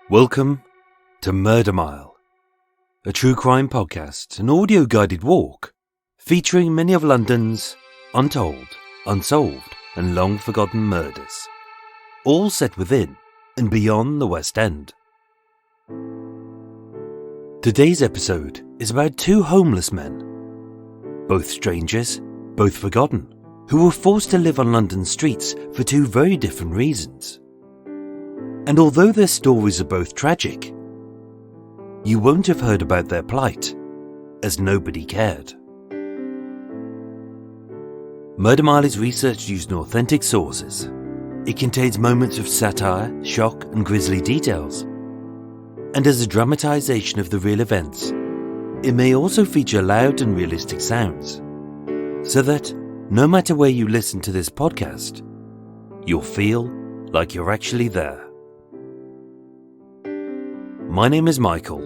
Welcome to Murder Mile, a true crime podcast, an audio-guided walk featuring many of London's untold, unsolved and long-forgotten murders, all set within and beyond the West End. Today's episode is about two homeless men, both strangers, both forgotten, who were forced to live on London's streets for two very different reasons. And although their stories are both tragic, you won't have heard about their plight, as nobody cared. Murder Mile is research using authentic sources. It contains moments of satire, shock and grisly details. And as a dramatization of the real events, it may also feature loud and realistic sounds, so that no matter where you listen to this podcast, you'll feel like you're actually there. My name is Michael,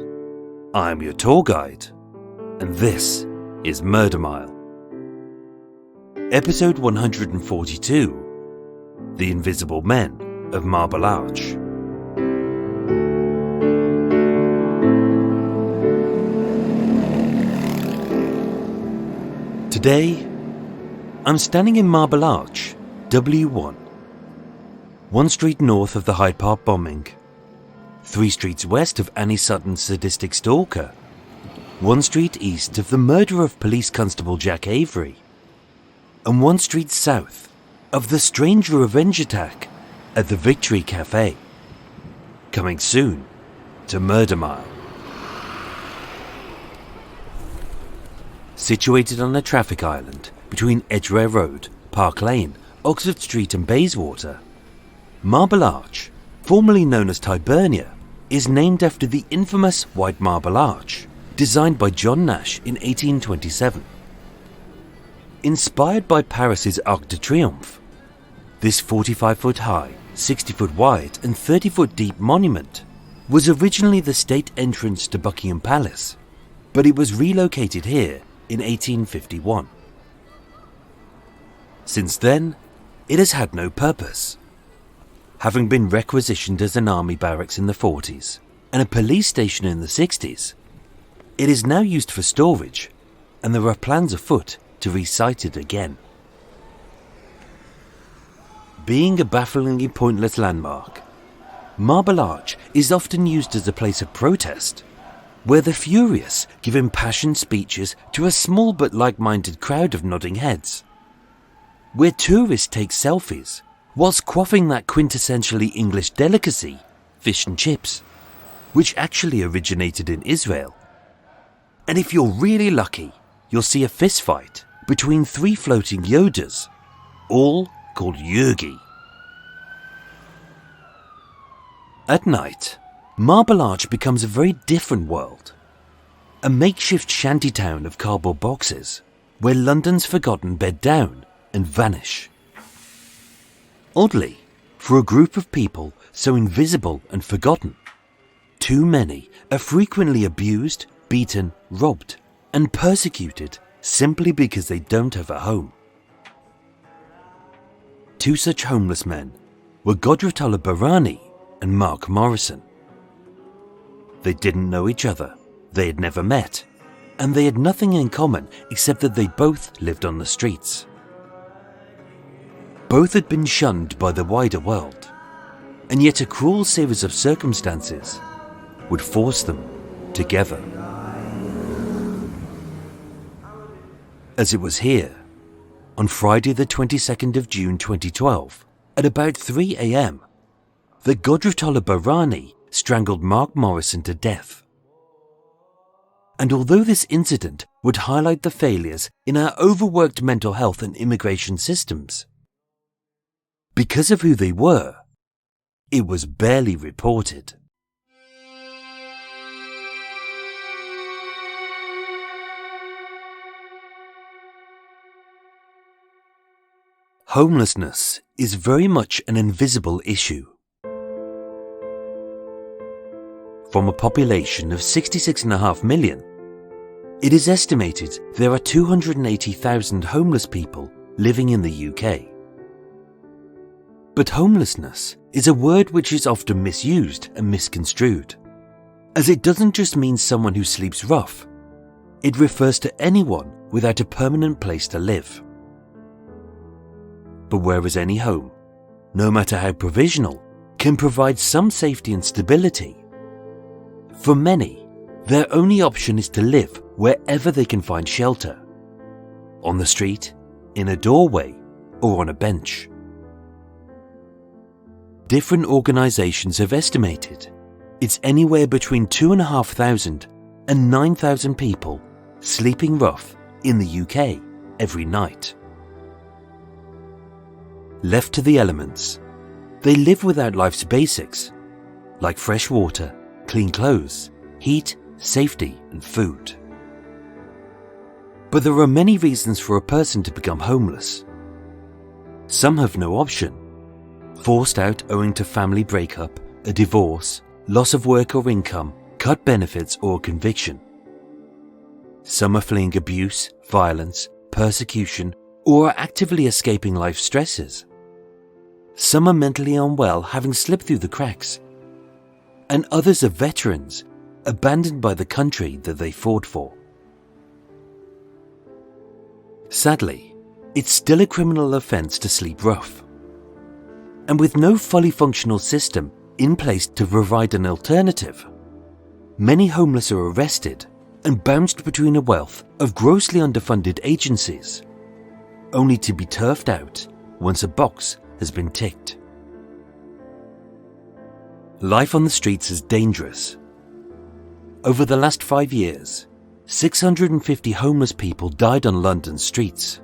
I'm your tour guide, and this is Murder Mile. Episode 142, The Invisible Men of Marble Arch. Today, I'm standing in Marble Arch, W1, one street north of the Hyde Park bombing, 3 streets west of Annie Sutton's sadistic stalker, 1 street east of the murder of Police Constable Jack Avery, and 1 street south of the strange revenge attack at the Victory Cafe. Coming soon to Murder Mile. Situated on a traffic island between Edgware Road, Park Lane, Oxford Street and Bayswater, Marble Arch, formerly known as Tyburnia, is named after the infamous White Marble Arch, designed by John Nash in 1827. Inspired by Paris's Arc de Triomphe, this 45-foot high, 60-foot wide and 30-foot deep monument was originally the state entrance to Buckingham Palace, but it was relocated here in 1851. Since then, it has had no purpose, having been requisitioned as an army barracks in the 40s and a police station in the 60s. It is now used for storage, and there are plans afoot to re-site it again. Being a bafflingly pointless landmark, Marble Arch is often used as a place of protest, where the furious give impassioned speeches to a small but like-minded crowd of nodding heads, where tourists take selfies whilst quaffing that quintessentially English delicacy, fish and chips, which actually originated in Israel. And if you're really lucky, you'll see a fist fight between 3 floating Yodas, all called Yogi. At night, Marble Arch becomes a very different world, a makeshift shantytown of cardboard boxes, where London's forgotten bed down and vanish. Oddly, for a group of people so invisible and forgotten, too many are frequently abused, beaten, robbed, and persecuted simply because they don't have a home. 2 such homeless men were Ghodratollah Barani and Mark Morrison. They didn't know each other, they had never met, and they had nothing in common except that they both lived on the streets. Both had been shunned by the wider world, and yet a cruel series of circumstances would force them together. As it was here, on Friday the 22nd of June 2012, at about 3 a.m, that Ghodratollah Barani strangled Mark Morrison to death. And although this incident would highlight the failures in our overworked mental health and immigration systems, because of who they were, it was barely reported. Homelessness is very much an invisible issue. From a population of 66.5 million, it is estimated there are 280,000 homeless people living in the UK. But homelessness is a word which is often misused and misconstrued, as it doesn't just mean someone who sleeps rough. It refers to anyone without a permanent place to live. But whereas any home, no matter how provisional, can provide some safety and stability, for many, their only option is to live wherever they can find shelter. On the street, in a doorway, or on a bench. Different organisations have estimated it's anywhere between 2,500 and 9,000 people sleeping rough in the UK every night. Left to the elements, they live without life's basics, like fresh water, clean clothes, heat, safety, and food. But there are many reasons for a person to become homeless. Some have no option, forced out owing to family breakup, a divorce, loss of work or income, cut benefits, or conviction. Some are fleeing abuse, violence, persecution, or are actively escaping life stresses. Some are mentally unwell, having slipped through the cracks. And others are veterans, abandoned by the country that they fought for. Sadly, it's still a criminal offence to sleep rough. And with no fully functional system in place to provide an alternative, many homeless are arrested and bounced between a wealth of grossly underfunded agencies, only to be turfed out once a box has been ticked. Life on the streets is dangerous. Over the last 5 years, 650 homeless people died on London's streets,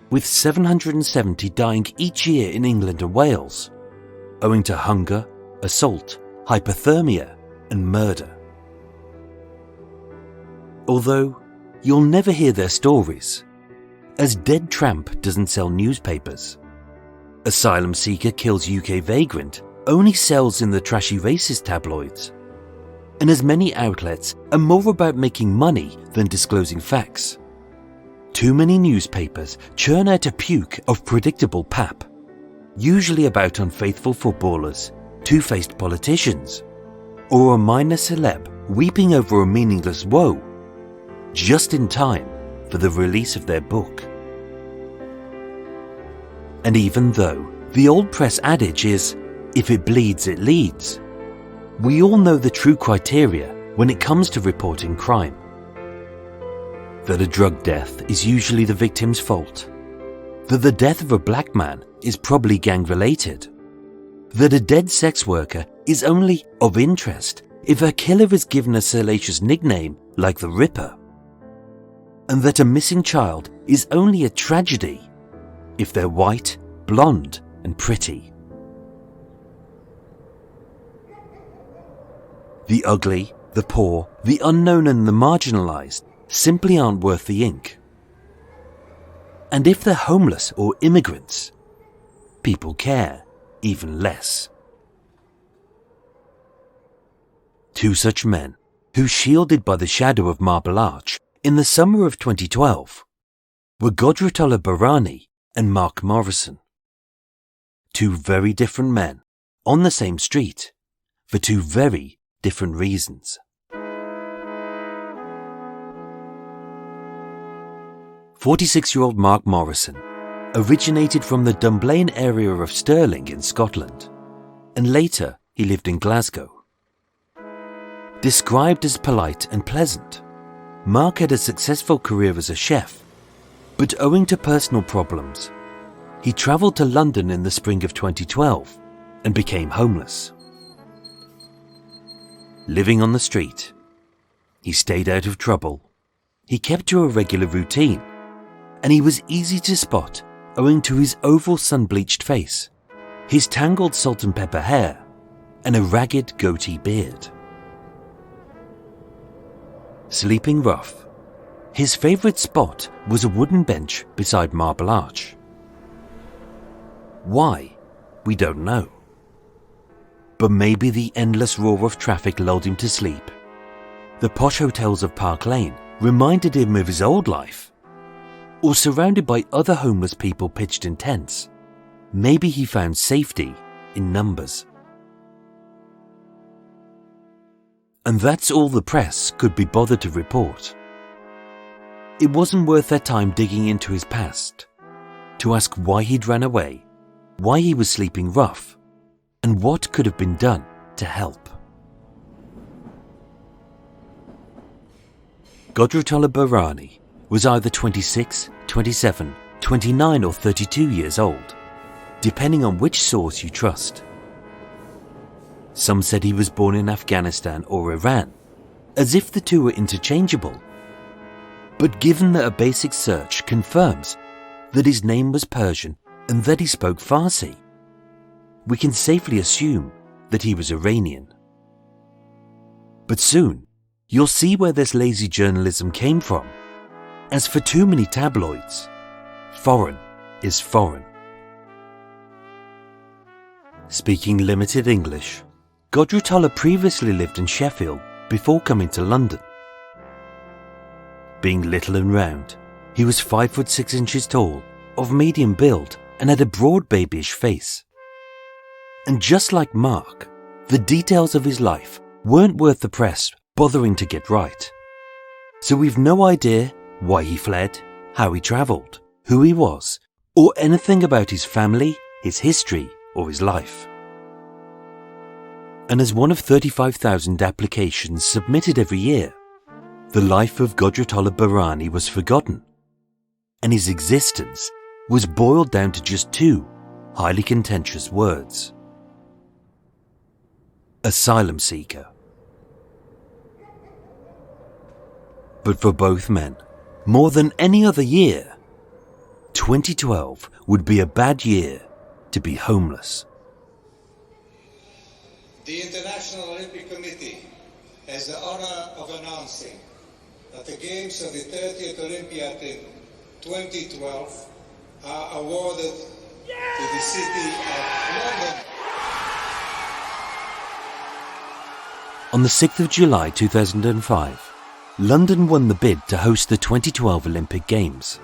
with 770 dying each year in England and Wales, owing to hunger, assault, hypothermia, and murder. Although you'll never hear their stories, as Dead Tramp doesn't sell newspapers, Asylum Seeker Kills UK Vagrant only sells in the trashy racist tabloids, and as many outlets are more about making money than disclosing facts. Too many newspapers churn out a puke of predictable pap, usually about unfaithful footballers, two-faced politicians, or a minor celeb weeping over a meaningless woe, just in time for the release of their book. And even though the old press adage is, if it bleeds, it leads, we all know the true criteria when it comes to reporting crime. That a drug death is usually the victim's fault. That the death of a black man is probably gang-related. That a dead sex worker is only of interest if her killer is given a salacious nickname like the Ripper. And that a missing child is only a tragedy if they're white, blonde, and pretty. The ugly, the poor, the unknown, and the marginalised simply aren't worth the ink. And if they're homeless or immigrants, people care even less. Two such men, who shielded by the shadow of Marble Arch in the summer of 2012, were Ghodratollah Barani and Mark Morrison. Two very different men on the same street for two very different reasons. 46-year-old Mark Morrison originated from the Dunblane area of Stirling in Scotland, and later he lived in Glasgow. Described as polite and pleasant, Mark had a successful career as a chef, but owing to personal problems, he travelled to London in the spring of 2012 and became homeless. Living on the street, he stayed out of trouble, he kept to a regular routine, and he was easy to spot owing to his oval sun-bleached face, his tangled salt and pepper hair, and a ragged goatee beard. Sleeping rough, his favourite spot was a wooden bench beside Marble Arch. Why? We don't know. But maybe the endless roar of traffic lulled him to sleep. The posh hotels of Park Lane reminded him of his old life. Or surrounded by other homeless people pitched in tents, maybe he found safety in numbers. And that's all the press could be bothered to report. It wasn't worth their time digging into his past, to ask why he'd ran away, why he was sleeping rough, and what could have been done to help. Ghodratollah Barani was either 26, 27, 29 or 32 years old, depending on which source you trust. Some said he was born in Afghanistan or Iran, as if the two were interchangeable. But given that a basic search confirms that his name was Persian and that he spoke Farsi, we can safely assume that he was Iranian. But soon, you'll see where this lazy journalism came from. As for too many tabloids, foreign is foreign. Speaking limited English, Ghodratollah previously lived in Sheffield before coming to London. Being little and round, he was 5'6" tall, of medium build, and had a broad babyish face. And just like Mark, the details of his life weren't worth the press bothering to get right. So we've no idea why he fled, how he travelled, who he was, or anything about his family, his history, or his life. And as one of 35,000 applications submitted every year, the life of Ghodratollah Barani was forgotten, and his existence was boiled down to just two highly contentious words: asylum seeker. But for both men, more than any other year, 2012 would be a bad year to be homeless. The International Olympic Committee has the honor of announcing that the Games of the 30th Olympiad in 2012 are awarded to the city of London. On the 6th of July 2005, London won the bid to host the 2012 Olympic Games.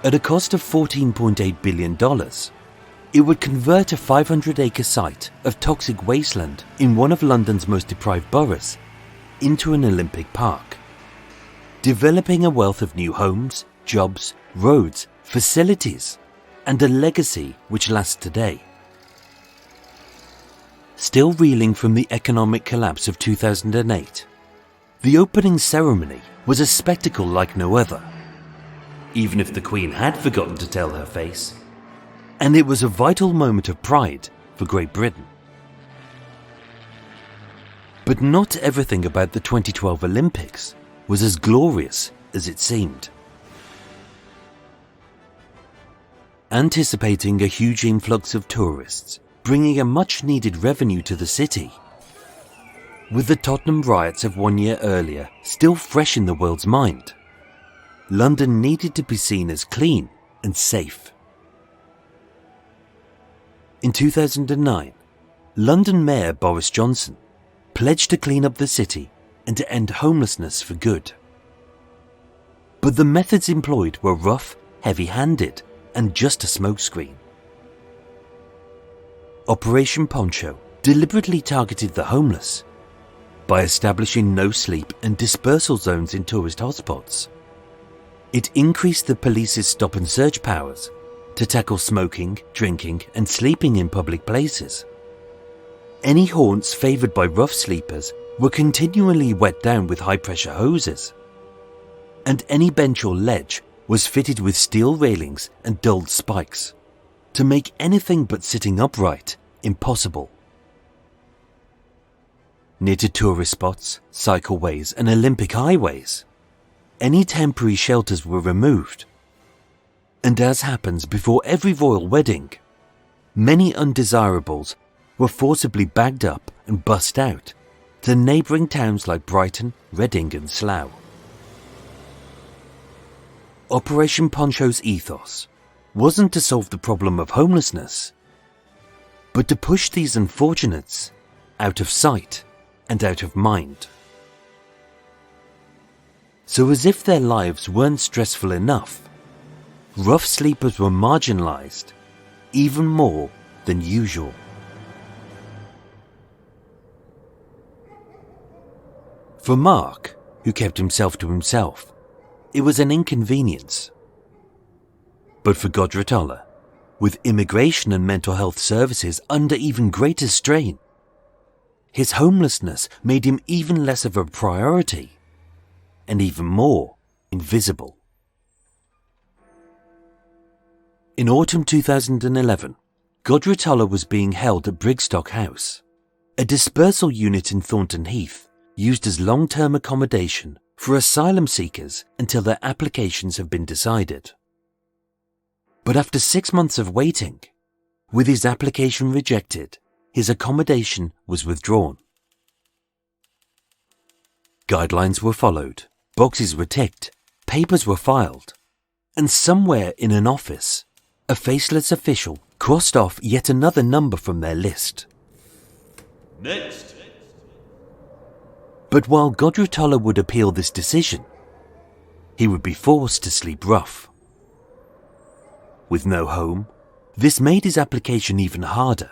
At a cost of $14.8 billion, it would convert a 500-acre site of toxic wasteland in one of London's most deprived boroughs into an Olympic park, developing a wealth of new homes, jobs, roads, facilities, and a legacy which lasts today. Still reeling from the economic collapse of 2008, the opening ceremony was a spectacle like no other, even if the Queen had forgotten to tell her face, and it was a vital moment of pride for Great Britain. But not everything about the 2012 Olympics was as glorious as it seemed. Anticipating a huge influx of tourists, bringing a much-needed revenue to the city, with the Tottenham riots of 1 year earlier still fresh in the world's mind, London needed to be seen as clean and safe. In 2009, London Mayor Boris Johnson pledged to clean up the city and to end homelessness for good. But the methods employed were rough, heavy-handed, and just a smokescreen. Operation Poncho deliberately targeted the homeless by establishing no-sleep and dispersal zones in tourist hotspots. It increased the police's stop-and-search powers to tackle smoking, drinking, and sleeping in public places. Any haunts favoured by rough sleepers were continually wet down with high-pressure hoses, and any bench or ledge was fitted with steel railings and dulled spikes to make anything but sitting upright impossible. Near to tourist spots, cycleways, and Olympic highways, any temporary shelters were removed. And as happens before every royal wedding, many undesirables were forcibly bagged up and bussed out to neighbouring towns like Brighton, Reading and Slough. Operation Poncho's ethos wasn't to solve the problem of homelessness, but to push these unfortunates out of sight and out of mind. So as if their lives weren't stressful enough, rough sleepers were marginalised even more than usual. For Mark, who kept himself to himself, it was an inconvenience. But for Ghodratollah, with immigration and mental health services under even greater strain, his homelessness made him even less of a priority and even more invisible. In autumn 2011, Ghodratollah was being held at Brigstock House, a dispersal unit in Thornton Heath used as long-term accommodation for asylum seekers until their applications have been decided. But after 6 months of waiting, with his application rejected, his accommodation was withdrawn. Guidelines were followed, boxes were ticked, papers were filed, and somewhere in an office, a faceless official crossed off yet another number from their list. Next. But while Ghodratollah would appeal this decision, he would be forced to sleep rough. With no home, this made his application even harder,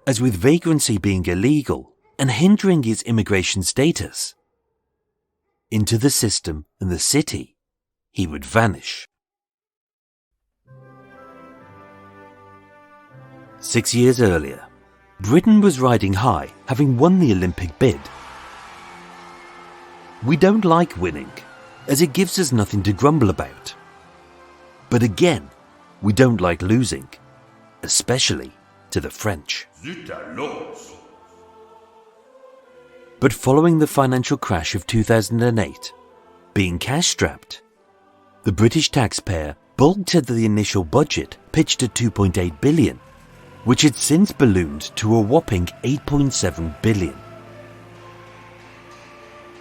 as with vagrancy being illegal and hindering his immigration status, into the system and the city, he would vanish. 6 years earlier, Britain was riding high, having won the Olympic bid. We don't like winning, as it gives us nothing to grumble about. But again, we don't like losing, especially to the French. But following the financial crash of 2008, being cash-strapped, the British taxpayer bulked at the initial budget pitched at $2.8 billion, which had since ballooned to a whopping $8.7 billion.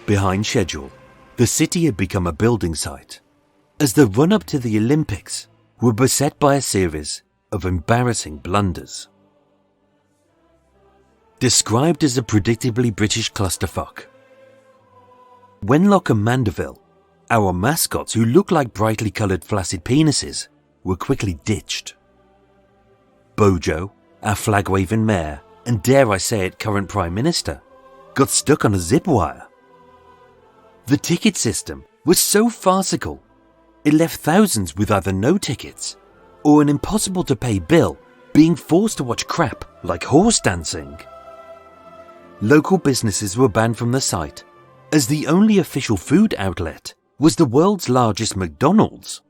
Behind schedule, the city had become a building site, as the run-up to the Olympics were beset by a series of embarrassing blunders. Described as a predictably British clusterfuck, Wenlock and Mandeville, our mascots who look like brightly coloured flaccid penises, were quickly ditched. Bojo, our flag-waving mayor, and dare I say it, current Prime Minister, got stuck on a zip wire. The ticket system was so farcical, it left thousands with either no tickets or an impossible-to-pay bill, being forced to watch crap like horse dancing. Local businesses were banned from the site, as the only official food outlet was the world's largest McDonald's.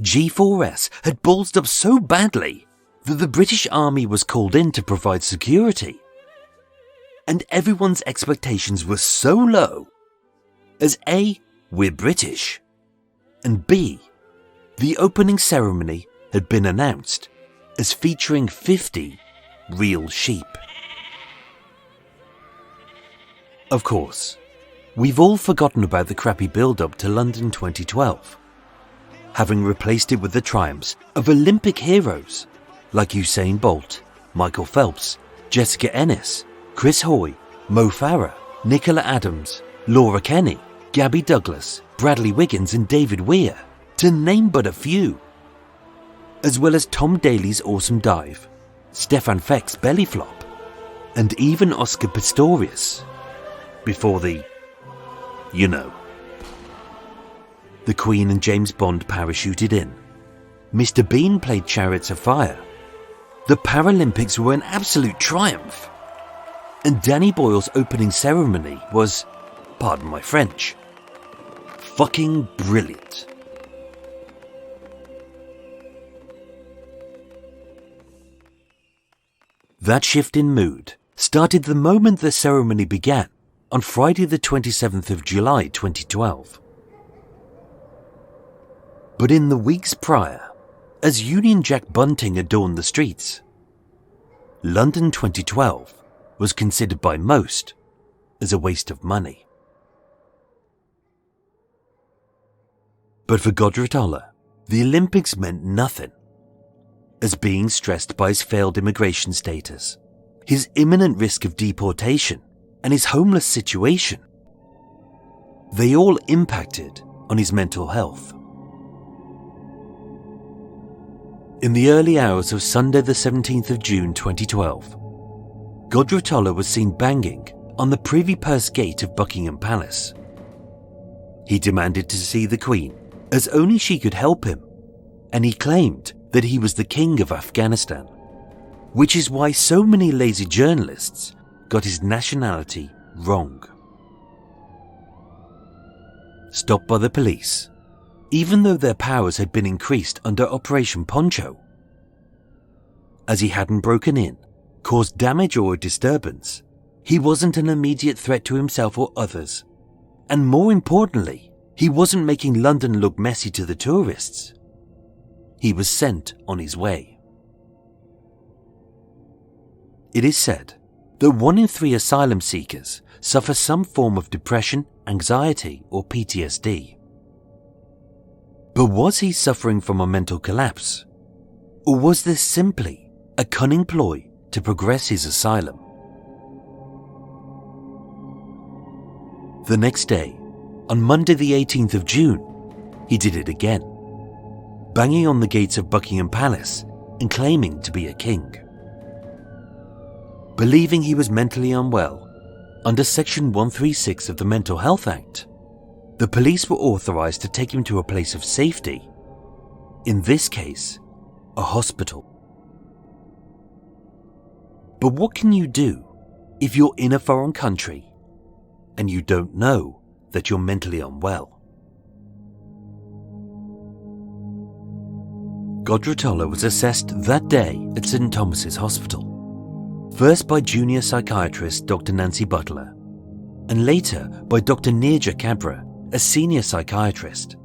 G4S had ballsed up so badly that the British Army was called in to provide security. And everyone's expectations were so low, as A, we're British, and B, the opening ceremony had been announced as featuring 50 real sheep. Of course, we've all forgotten about the crappy build-up to London 2012, having replaced it with the triumphs of Olympic heroes like Usain Bolt, Michael Phelps, Jessica Ennis, Chris Hoy, Mo Farah, Nicola Adams, Laura Kenny, Gabby Douglas, Bradley Wiggins and David Weir, to name but a few. As well as Tom Daley's awesome dive, Stefan Feck's belly flop, and even Oscar Pistorius, before the, you know. The Queen and James Bond parachuted in. Mr. Bean played Chariots of Fire. The Paralympics were an absolute triumph. And Danny Boyle's opening ceremony was, pardon my French, fucking brilliant. That shift in mood started the moment the ceremony began on Friday the 27th of July 2012. But in the weeks prior, as Union Jack bunting adorned the streets, London 2012 was considered by most as a waste of money. But for Ghodratollah, the Olympics meant nothing, as being stressed by his failed immigration status, his imminent risk of deportation, and his homeless situation, they all impacted on his mental health. In the early hours of Sunday the 17th of June 2012, Ghodratollah was seen banging on the Privy Purse gate of Buckingham Palace. He demanded to see the Queen, as only she could help him, and he claimed that he was the King of Afghanistan, which is why so many lazy journalists got his nationality wrong. Stopped by the police, even though their powers had been increased under Operation Poncho. As he hadn't broken in, caused damage or a disturbance, he wasn't an immediate threat to himself or others, and more importantly, he wasn't making London look messy to the tourists. He was sent on his way. It is said that 1 in 3 asylum seekers suffer some form of depression, anxiety, or PTSD. But was he suffering from a mental collapse? Or was this simply a cunning ploy to progress his asylum? The next day, on Monday the 18th of June, he did it again, banging on the gates of Buckingham Palace and claiming to be a king. Believing he was mentally unwell, under Section 136 of the Mental Health Act, the police were authorized to take him to a place of safety, in this case, a hospital. But what can you do if you're in a foreign country and you don't know that you're mentally unwell? Ghodratollah was assessed that day at St Thomas's Hospital, first by junior psychiatrist Dr. Nancy Butler, and later by Dr. Nirja Kabra, a senior psychiatrist,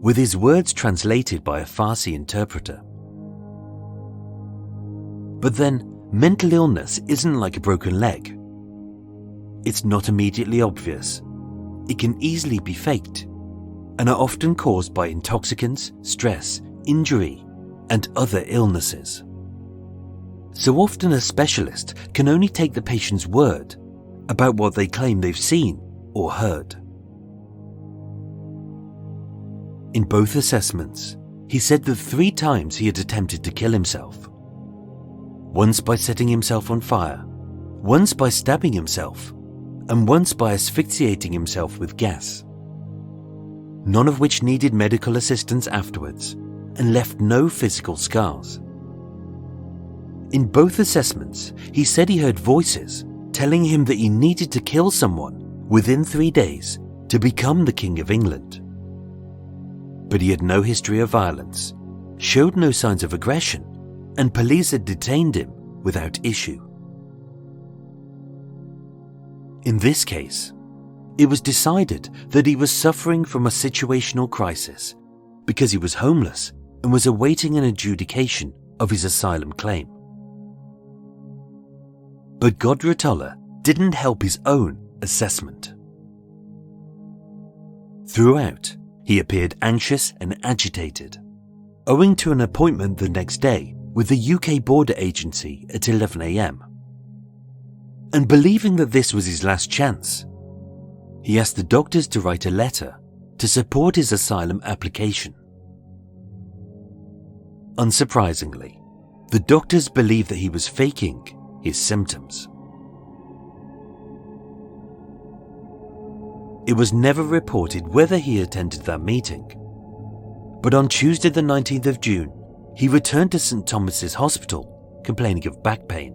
with his words translated by a Farsi interpreter. But then, mental illness isn't like a broken leg. It's not immediately obvious. It can easily be faked, and are often caused by intoxicants, stress, injury, and other illnesses. So often a specialist can only take the patient's word about what they claim they've seen or heard. In both assessments, he said that 3 times he had attempted to kill himself. Once by setting himself on fire, once by stabbing himself, and once by asphyxiating himself with gas. None of which needed medical assistance afterwards and left no physical scars. In both assessments, he said he heard voices telling him that he needed to kill someone within 3 days to become the King of England. But he had no history of violence, showed no signs of aggression, and police had detained him without issue. In this case, it was decided that he was suffering from a situational crisis because he was homeless and was awaiting an adjudication of his asylum claim. But Ghodratollah didn't help his own assessment. Throughout, he appeared anxious and agitated, owing to an appointment the next day with the UK border agency at 11 a.m. And believing that this was his last chance, he asked the doctors to write a letter to support his asylum application. Unsurprisingly, the doctors believed that he was faking his symptoms. It was never reported whether he attended that meeting, but on Tuesday the 19th of June, he returned to St Thomas's Hospital complaining of back pain.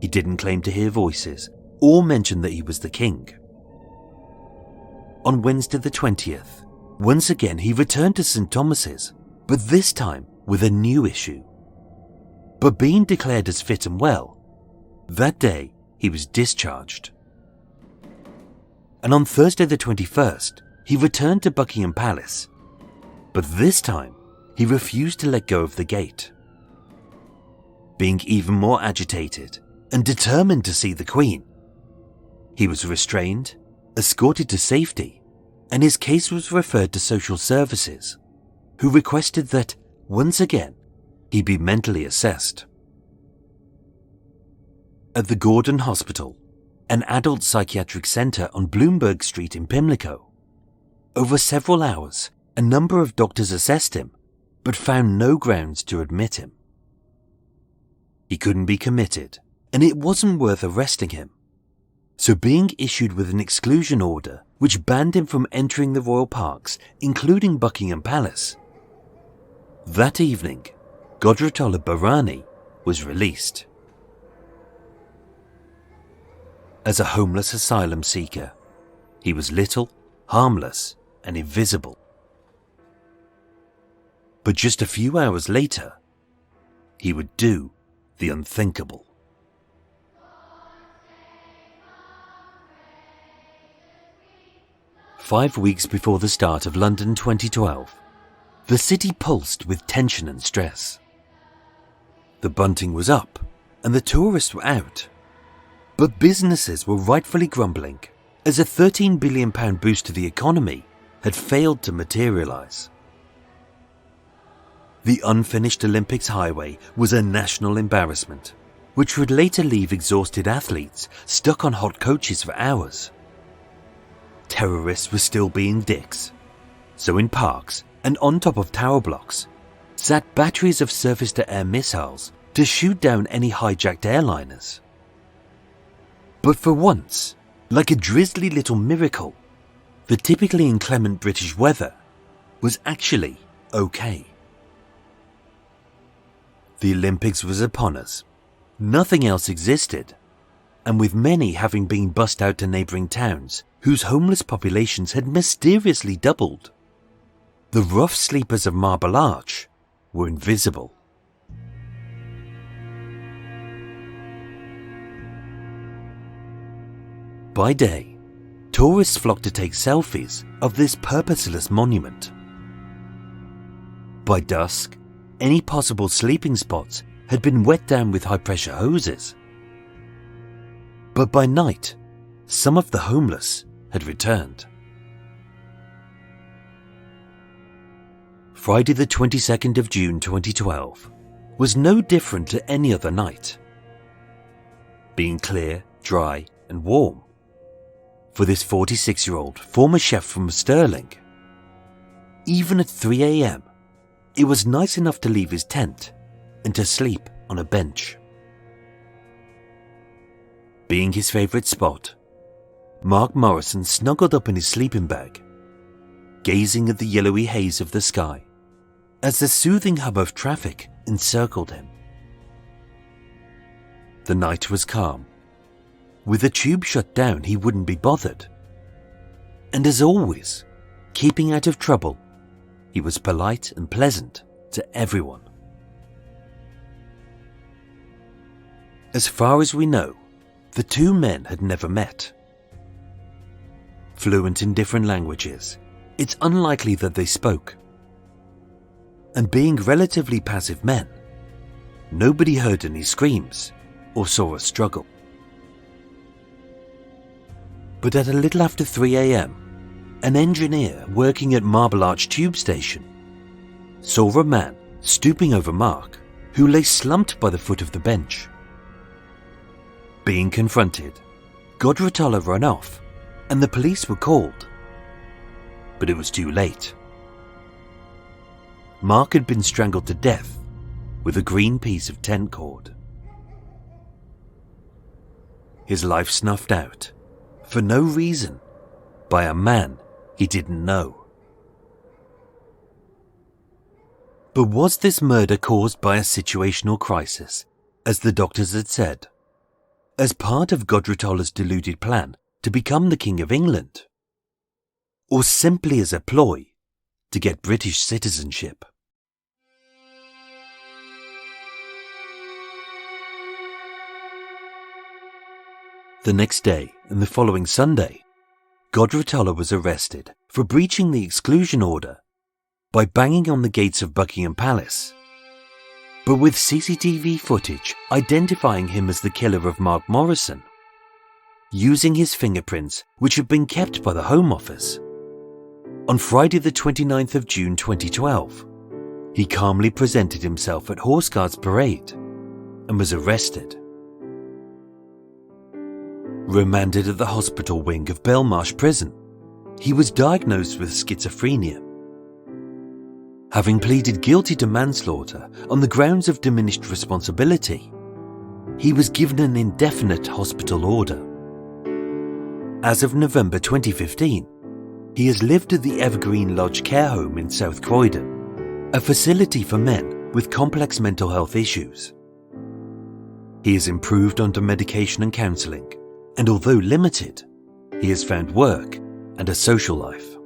He didn't claim to hear voices or mention that he was the king. On Wednesday the 20th, once again he returned to St Thomas's, but this time with a new issue. But being declared as fit and well, that day he was discharged. And on Thursday the 21st, he returned to Buckingham Palace, but this time he refused to let go of the gate. Being even more agitated and determined to see the Queen, he was restrained, escorted to safety, and his case was referred to social services, who requested that, once again, he be mentally assessed. At the Gordon Hospital, an adult psychiatric centre on Bloomberg Street in Pimlico, over several hours, a number of doctors assessed him but found no grounds to admit him. He couldn't be committed, and it wasn't worth arresting him. So being issued with an exclusion order which banned him from entering the royal parks, including Buckingham Palace. That evening, Ghodratollah Barani was released. As a homeless asylum seeker, he was little, harmless, and invisible. But just a few hours later, he would do the unthinkable. "5 weeks before the start of London 2012, the city pulsed with tension and stress. The bunting was up and the tourists were out, but businesses were rightfully grumbling as a £13 billion boost to the economy had failed to materialise. The unfinished Olympics highway was a national embarrassment, which would later leave exhausted athletes stuck on hot coaches for hours. Terrorists were still being dicks, so in parks and on top of tower blocks sat batteries of surface-to-air missiles to shoot down any hijacked airliners. But for once, like a drizzly little miracle, the typically inclement British weather was actually okay. The Olympics was upon us. Nothing else existed, and with many having been bussed out to neighbouring towns whose homeless populations had mysteriously doubled, the rough sleepers of Marble Arch were invisible. By day, tourists flocked to take selfies of this purposeless monument. By dusk, any possible sleeping spots had been wet down with high-pressure hoses. But by night, some of the homeless had returned. Friday the 22nd of June 2012 was no different to any other night. Being clear, dry and warm for this 46-year-old former chef from Stirling. Even at 3 a.m, it was nice enough to leave his tent and to sleep on a bench. Being his favourite spot, Mark Morrison snuggled up in his sleeping bag, gazing at the yellowy haze of the sky as the soothing hum of traffic encircled him. The night was calm. With the tube shut down, he wouldn't be bothered. And as always, keeping out of trouble, he was polite and pleasant to everyone. As far as we know, the two men had never met. Fluent in different languages, it's unlikely that they spoke. And being relatively passive men, nobody heard any screams or saw a struggle. But at a little after 3 a.m, an engineer working at Marble Arch tube station saw a man stooping over Mark, who lay slumped by the foot of the bench. Being confronted, Ghodratollah ran off and the police were called. But it was too late. Mark had been strangled to death with a green piece of tent cord. His life snuffed out, for no reason, by a man he didn't know. But was this murder caused by a situational crisis, as the doctors had said, as part of Ghodratollah's deluded plan to become the King of England? Or simply as a ploy to get British citizenship? The next day and the following Sunday, Ghodratollah was arrested for breaching the exclusion order by banging on the gates of Buckingham Palace. But with CCTV footage identifying him as the killer of Mark Morrison, using his fingerprints which had been kept by the Home Office, on Friday the 29th of June 2012, he calmly presented himself at Horse Guards Parade and was arrested. Remanded at the hospital wing of Belmarsh Prison, he was diagnosed with schizophrenia. having pleaded guilty to manslaughter on the grounds of diminished responsibility. He was given an indefinite hospital order. As of November 2015, he has lived at the Evergreen Lodge Care Home in South Croydon, a facility for men with complex mental health issues. He has improved under medication and counselling, and although limited, he has found work and a social life.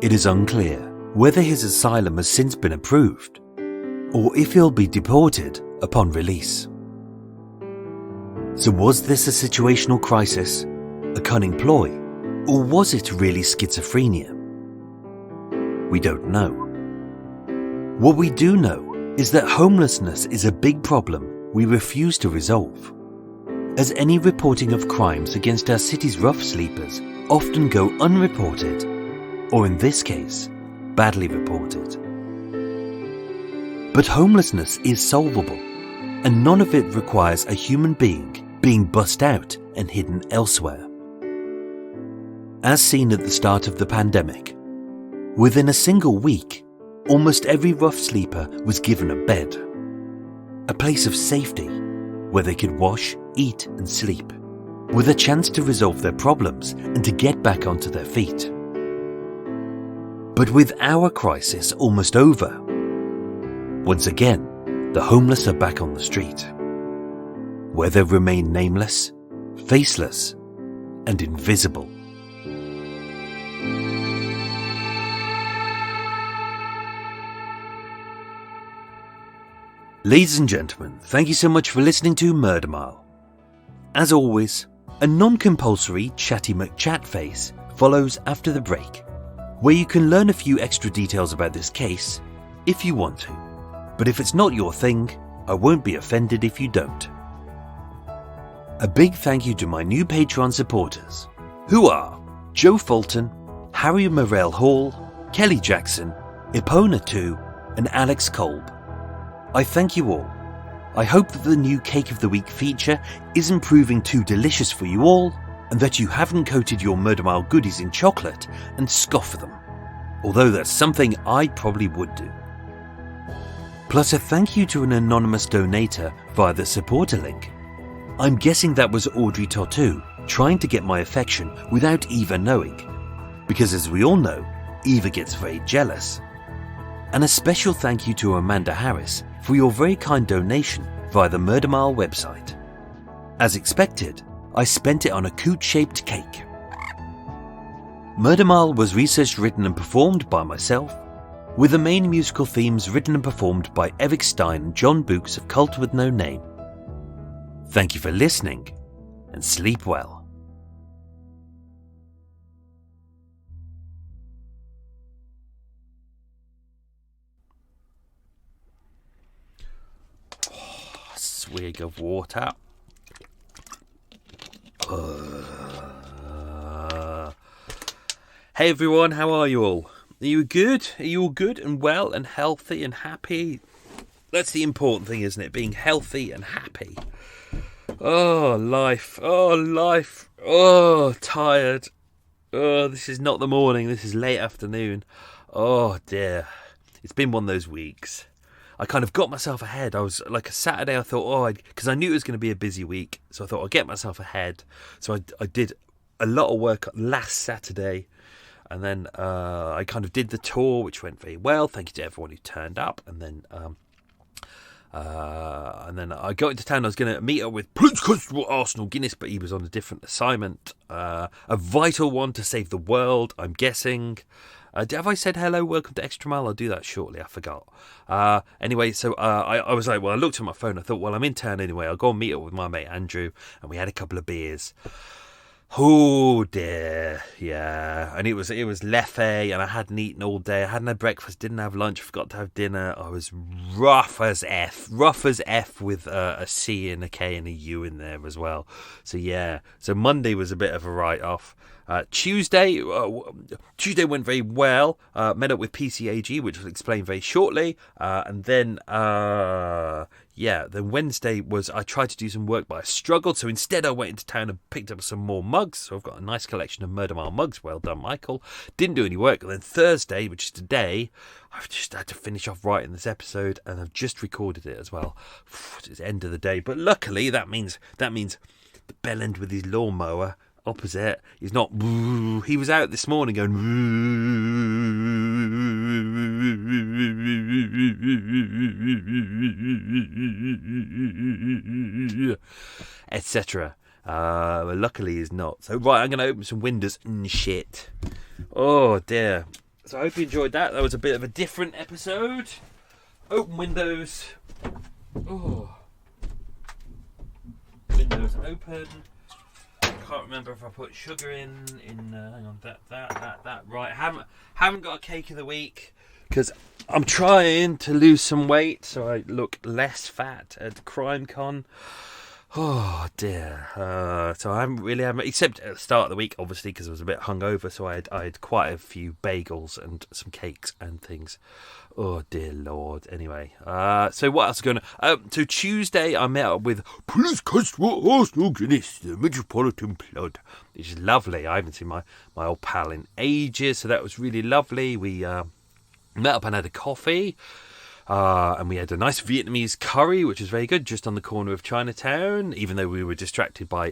It is unclear whether his asylum has since been approved, or if he'll be deported upon release. So was this a situational crisis, a cunning ploy, or was it really schizophrenia? We don't know. What we do know is that homelessness is a big problem we refuse to resolve, as any reporting of crimes against our city's rough sleepers often go unreported, or in this case, badly reported. But homelessness is solvable, and none of it requires a human being bussed out and hidden elsewhere. As seen at the start of the pandemic, within a single week, almost every rough sleeper was given a bed, a place of safety where they could wash, eat and sleep, with a chance to resolve their problems and to get back onto their feet. But with our crisis almost over, once again, the homeless are back on the street, where they remain nameless, faceless and invisible. Ladies and gentlemen, thank you so much for listening to Murder Mile. As always, a non-compulsory Chatty McChatface follows after the break, where you can learn a few extra details about this case if you want to. But if it's not your thing, I won't be offended if you don't. A big thank you to my new Patreon supporters, who are Joe Fulton, Harry Morell Hall, Kelly Jackson, Epona2 and Alex Kolb. I thank you all. I hope that the new Cake of the Week feature isn't proving too delicious for you all, and that you haven't coated your Murder Mile goodies in chocolate and scoffed them, although that's something I probably would do. Plus a thank you to an anonymous donator via the supporter link. I'm guessing that was Audrey Totu trying to get my affection without Eva knowing, because as we all know, Eva gets very jealous. And a special thank you to Amanda Harris for your very kind donation via the Murder Mile website. As expected, I spent it on a coot-shaped cake. Murder Mile was researched, written and performed by myself, with the main musical themes written and performed by Eric Stein and John Books of Cult With No Name. Thank you for listening, and sleep well. Swig of water. Hey everyone, how are you all? Are you good? Are you all good and well and healthy and happy? That's the important thing, isn't it? Being healthy and happy. Oh, life. Oh, life. Oh, tired. Oh, this is not the morning. This is late afternoon. Oh, dear. It's been one of those weeks. I kind of got myself ahead. I was like a Saturday, I thought, because I knew it was going to be a busy week. So I thought I'll get myself ahead. So I did a lot of work last Saturday. And then I kind of did the tour, which went very well. Thank you to everyone who turned up. And then I got into town. I was going to meet up with Prince Constable Arsenal Guinness, but he was on a different assignment. A vital one to save the world, I'm guessing. Have I said hello, welcome to Extra Mile? I'll do that shortly, I forgot. Anyway, so I was like, well, I looked at my phone. I thought, well, I'm in town anyway. I'll go and meet up with my mate Andrew. And we had a couple of beers. Oh dear, yeah. And it was Leffe, and I hadn't eaten all day. I hadn't had breakfast, didn't have lunch, forgot to have dinner. I was rough as F with a C and a K and a U in there as well. So yeah, so Monday was a bit of a write-off. Tuesday went very well. Met up with PCAG, which I'll explain very shortly. And then Wednesday was I tried to do some work, but I struggled. So instead, I went into town and picked up some more mugs. So I've got a nice collection of Murder Mile mugs. Well done, Michael. Didn't do any work. And then Thursday, which is today, I've just had to finish off writing this episode, and I've just recorded it as well. It's the end of the day, but luckily that means the bellend with his lawnmower opposite is not. He was out this morning going, etc. Luckily he's not. So right, I'm going to open some windows and shit. Oh dear. So I hope you enjoyed that. That was a bit of a different episode. Open windows. Oh. Windows open. Can't remember if I put sugar in. Hang on, that. Right. Haven't got a cake of the week because I'm trying to lose some weight so I look less fat at CrimeCon. Oh dear. So I haven't really had, except at the start of the week, obviously, because I was a bit hungover. So I had quite a few bagels and some cakes and things. Oh dear Lord. Anyway, so what else is going on? So Tuesday I met up with Police Constable Arsenal Guinness, the Metropolitan Blood, which is lovely. I haven't seen my old pal in ages, so that was really lovely. We met up and had a coffee. And we had a nice Vietnamese curry, which was very good, just on the corner of Chinatown, even though we were distracted by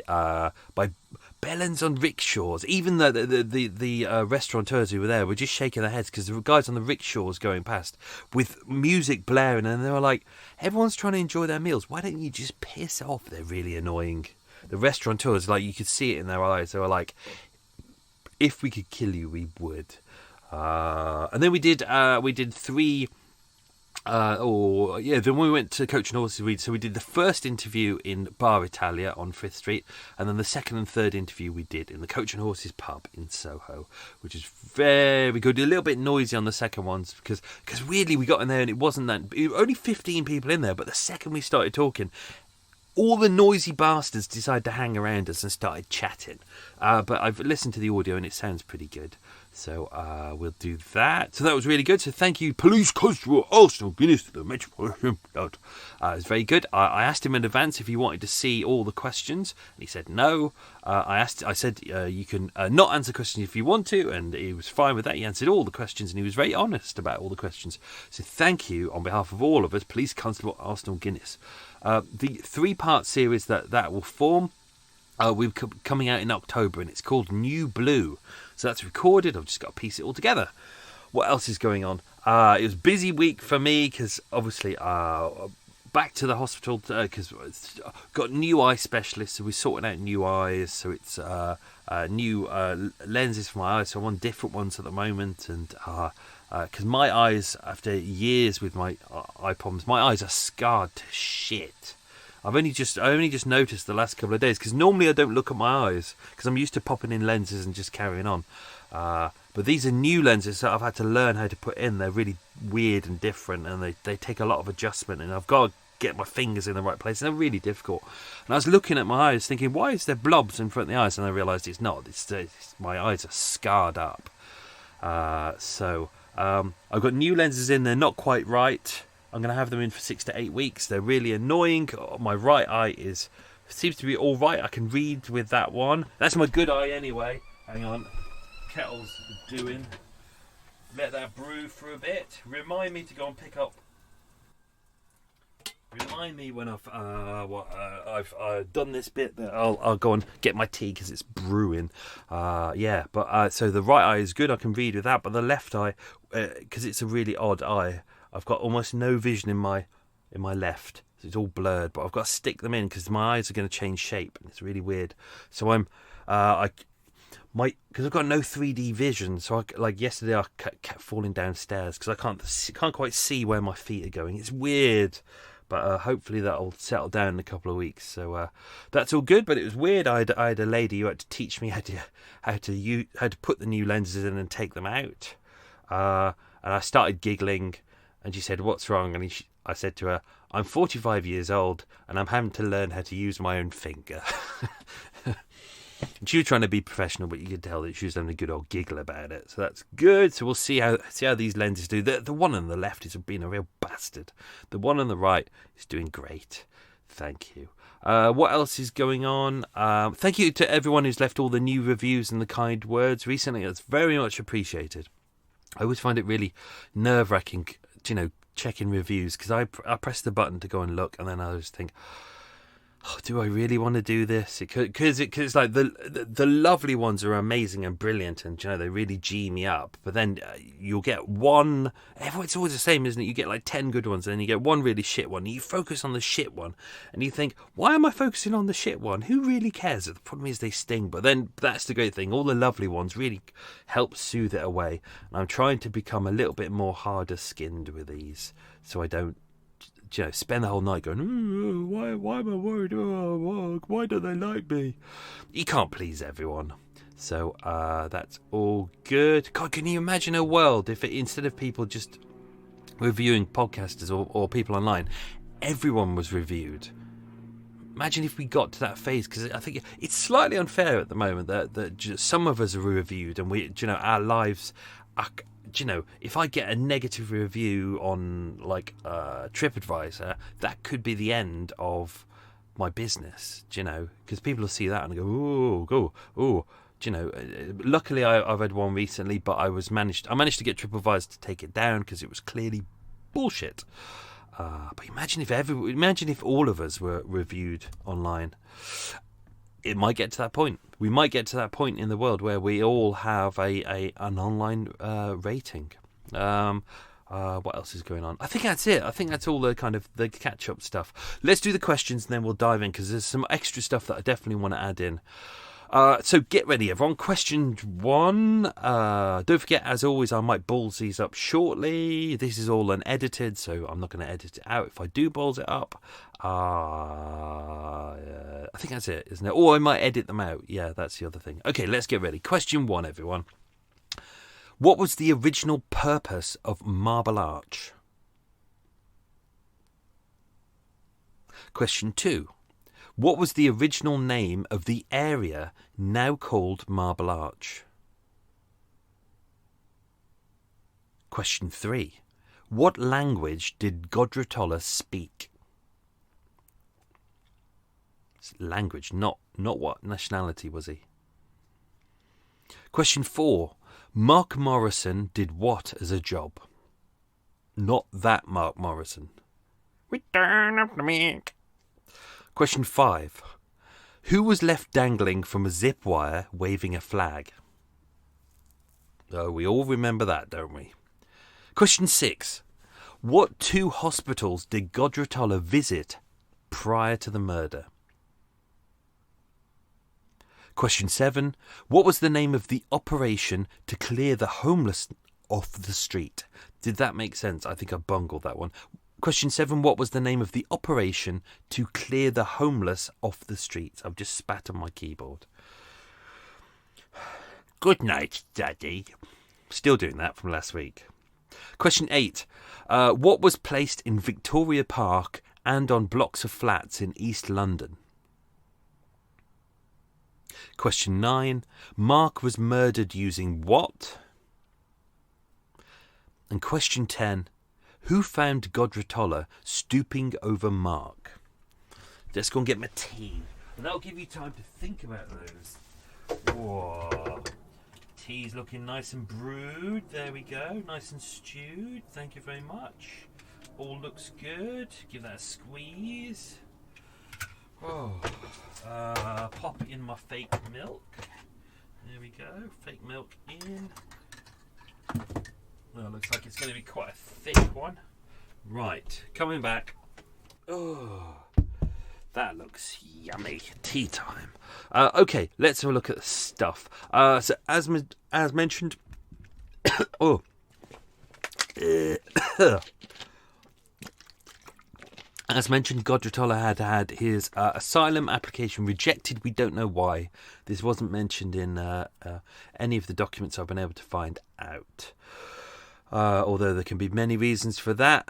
bellends on rickshaws. Even the restaurateurs who were there were just shaking their heads because there were guys on the rickshaws going past with music blaring, and they were like, everyone's trying to enjoy their meals. Why don't you just piss off? They're really annoying. The restaurateurs, like, you could see it in their eyes. They were like, if we could kill you, we would. And then we did three... then we went to Coach and Horses. So we did the first interview in Bar Italia on 5th Street, and then the second and third interview we did in the Coach and Horses pub in Soho, which is very good. A little bit noisy on the second ones because weirdly we got in there and it wasn't that. Only 15 people in there, but the second we started talking, all the noisy bastards decided to hang around us and started chatting. But I've listened to the audio and it sounds pretty good. So we'll do that. So that was really good. So thank you, Police Constable Arsenal Guinness, the Metropolitan Blood. It was very good. I asked him in advance if he wanted to see all the questions, and he said no. I said you can not answer questions if you want to, and he was fine with that. He answered all the questions, and he was very honest about all the questions. So thank you on behalf of all of us, Police Constable Arsenal Guinness. The 3-part series that will form will be coming out in October, and it's called New Blue. So that's recorded. I've just got to piece it all together. What else is going on? It was a busy week for me because obviously back to the hospital because got new eye specialists. So we're sorting out new eyes. So it's new lenses for my eyes. So I'm on different ones at the moment. And because my eyes, after years with my eye problems, my eyes are scarred to shit. I only just noticed the last couple of days because normally I don't look at my eyes because I'm used to popping in lenses and just carrying on. But these are new lenses that I've had to learn how to put in. They're really weird and different, and they take a lot of adjustment, and I've got to get my fingers in the right place, and they're really difficult. And I was looking at my eyes thinking, why is there blobs in front of the eyes? And I realised it's not. It's my eyes are scarred up. So I've got new lenses in. They're not quite right. I'm going to have them in for 6 to 8 weeks. They're really annoying. My right eye seems to be all right. I can read with that one. That's my good eye anyway. Hang on. Kettle's doing. Let that brew for a bit. Remind me to go and pick up. Remind me when I've done this bit that I'll go and get my tea because it's brewing. So the right eye is good. I can read with that, but the left eye, because it's a really odd eye, I've got almost no vision in my left. So it's all blurred, but I've got to stick them in because my eyes are going to change shape, and it's really weird. So because I've got no 3D vision. So like yesterday, I kept falling downstairs because I can't quite see where my feet are going. It's weird, but hopefully that'll settle down in a couple of weeks. So that's all good. But it was weird. I had a lady who had to teach me how to put the new lenses in and take them out. And I started giggling. And she said, "What's wrong?" And I said to her, "I'm 45 years old and I'm having to learn how to use my own finger." And she was trying to be professional, but you could tell that she was having a good old giggle about it. So that's good. So we'll see how these lenses do. The one on the left is being a real bastard. The one on the right is doing great. Thank you. What else is going on? Thank you to everyone who's left all the new reviews and the kind words recently. That's very much appreciated. I always find it really nerve-wracking, checking reviews, because I press the button to go and look, and then I just think, do I really want to do this? Because it's like the lovely ones are amazing and brilliant, and they really G me up. But then you'll get one. It's always the same, isn't it? You get like 10 good ones, and then you get one really shit one. And you focus on the shit one, and you think, why am I focusing on the shit one? Who really cares? The problem is they sting. But then that's the great thing. All the lovely ones really help soothe it away. And I'm trying to become a little bit more harder skinned with these, so I don't spend the whole night going, why am I worried? Why don't they like me? You can't please everyone. So that's all good. God, can you imagine a world if instead of people just reviewing podcasters or people online, everyone was reviewed? Imagine if we got to that phase, because I think it's slightly unfair at the moment that just some of us are reviewed, and we, our lives are. If I get a negative review on TripAdvisor, that could be the end of my business, because people will see that and go, luckily I've had one recently, but I managed to get TripAdvisor to take it down because it was clearly bullshit. But imagine if all of us were reviewed online. It might get to that point. We might get to that point in the world where we all have an online rating. What else is going on? I think that's it. I think that's all the kind of the catch-up stuff. Let's do the questions and then we'll dive in, because there's some extra stuff that I definitely want to add in. So get ready, everyone. Question 1. Don't forget, as always, I might balls these up shortly. This is all unedited, so I'm not going to edit it out if I do balls it up. I think that's it, isn't it? Or I might edit them out. Yeah, that's the other thing. Okay, let's get ready. Question 1, everyone. What was the original purpose of Marble Arch? Question 2. What was the original name of the area now called Marble Arch? Question 3. What language did Ghodratollah speak? It's language, not what nationality was he. Question 4. Mark Morrison did what as a job? Not that Mark Morrison. Return of the Mac. Question 5. Who was left dangling from a zip wire waving a flag? Oh, we all remember that, don't we? Question 6. What 2 hospitals did Ghodratollah visit prior to the murder? Question 7. What was the name of the operation to clear the homeless off the street? Did that make sense? I think I bungled that one. Question 7. What was the name of the operation to clear the homeless off the streets? I've just spat on my keyboard. Good night, Daddy. Still doing that from last week. Question 8. What was placed in Victoria Park and on blocks of flats in East London? Question 9. Mark was murdered using what? And question 10. Who found Ghodratollah stooping over Mark? Let's go and get my tea. And that'll give you time to think about those. Whoa. Tea's looking nice and brewed. There we go. Nice and stewed. Thank you very much. All looks good. Give that a squeeze. Oh. Pop in my fake milk. There we go. Fake milk in. Well, looks like it's going to be quite a thick one. Right, coming back. Oh, that looks yummy. Tea time. Okay, let's have a look at the stuff. So as mentioned, oh, as mentioned, Ghodratollah had his asylum application rejected. We don't know why. This wasn't mentioned in any of the documents I've been able to find out. although there can be many reasons for that.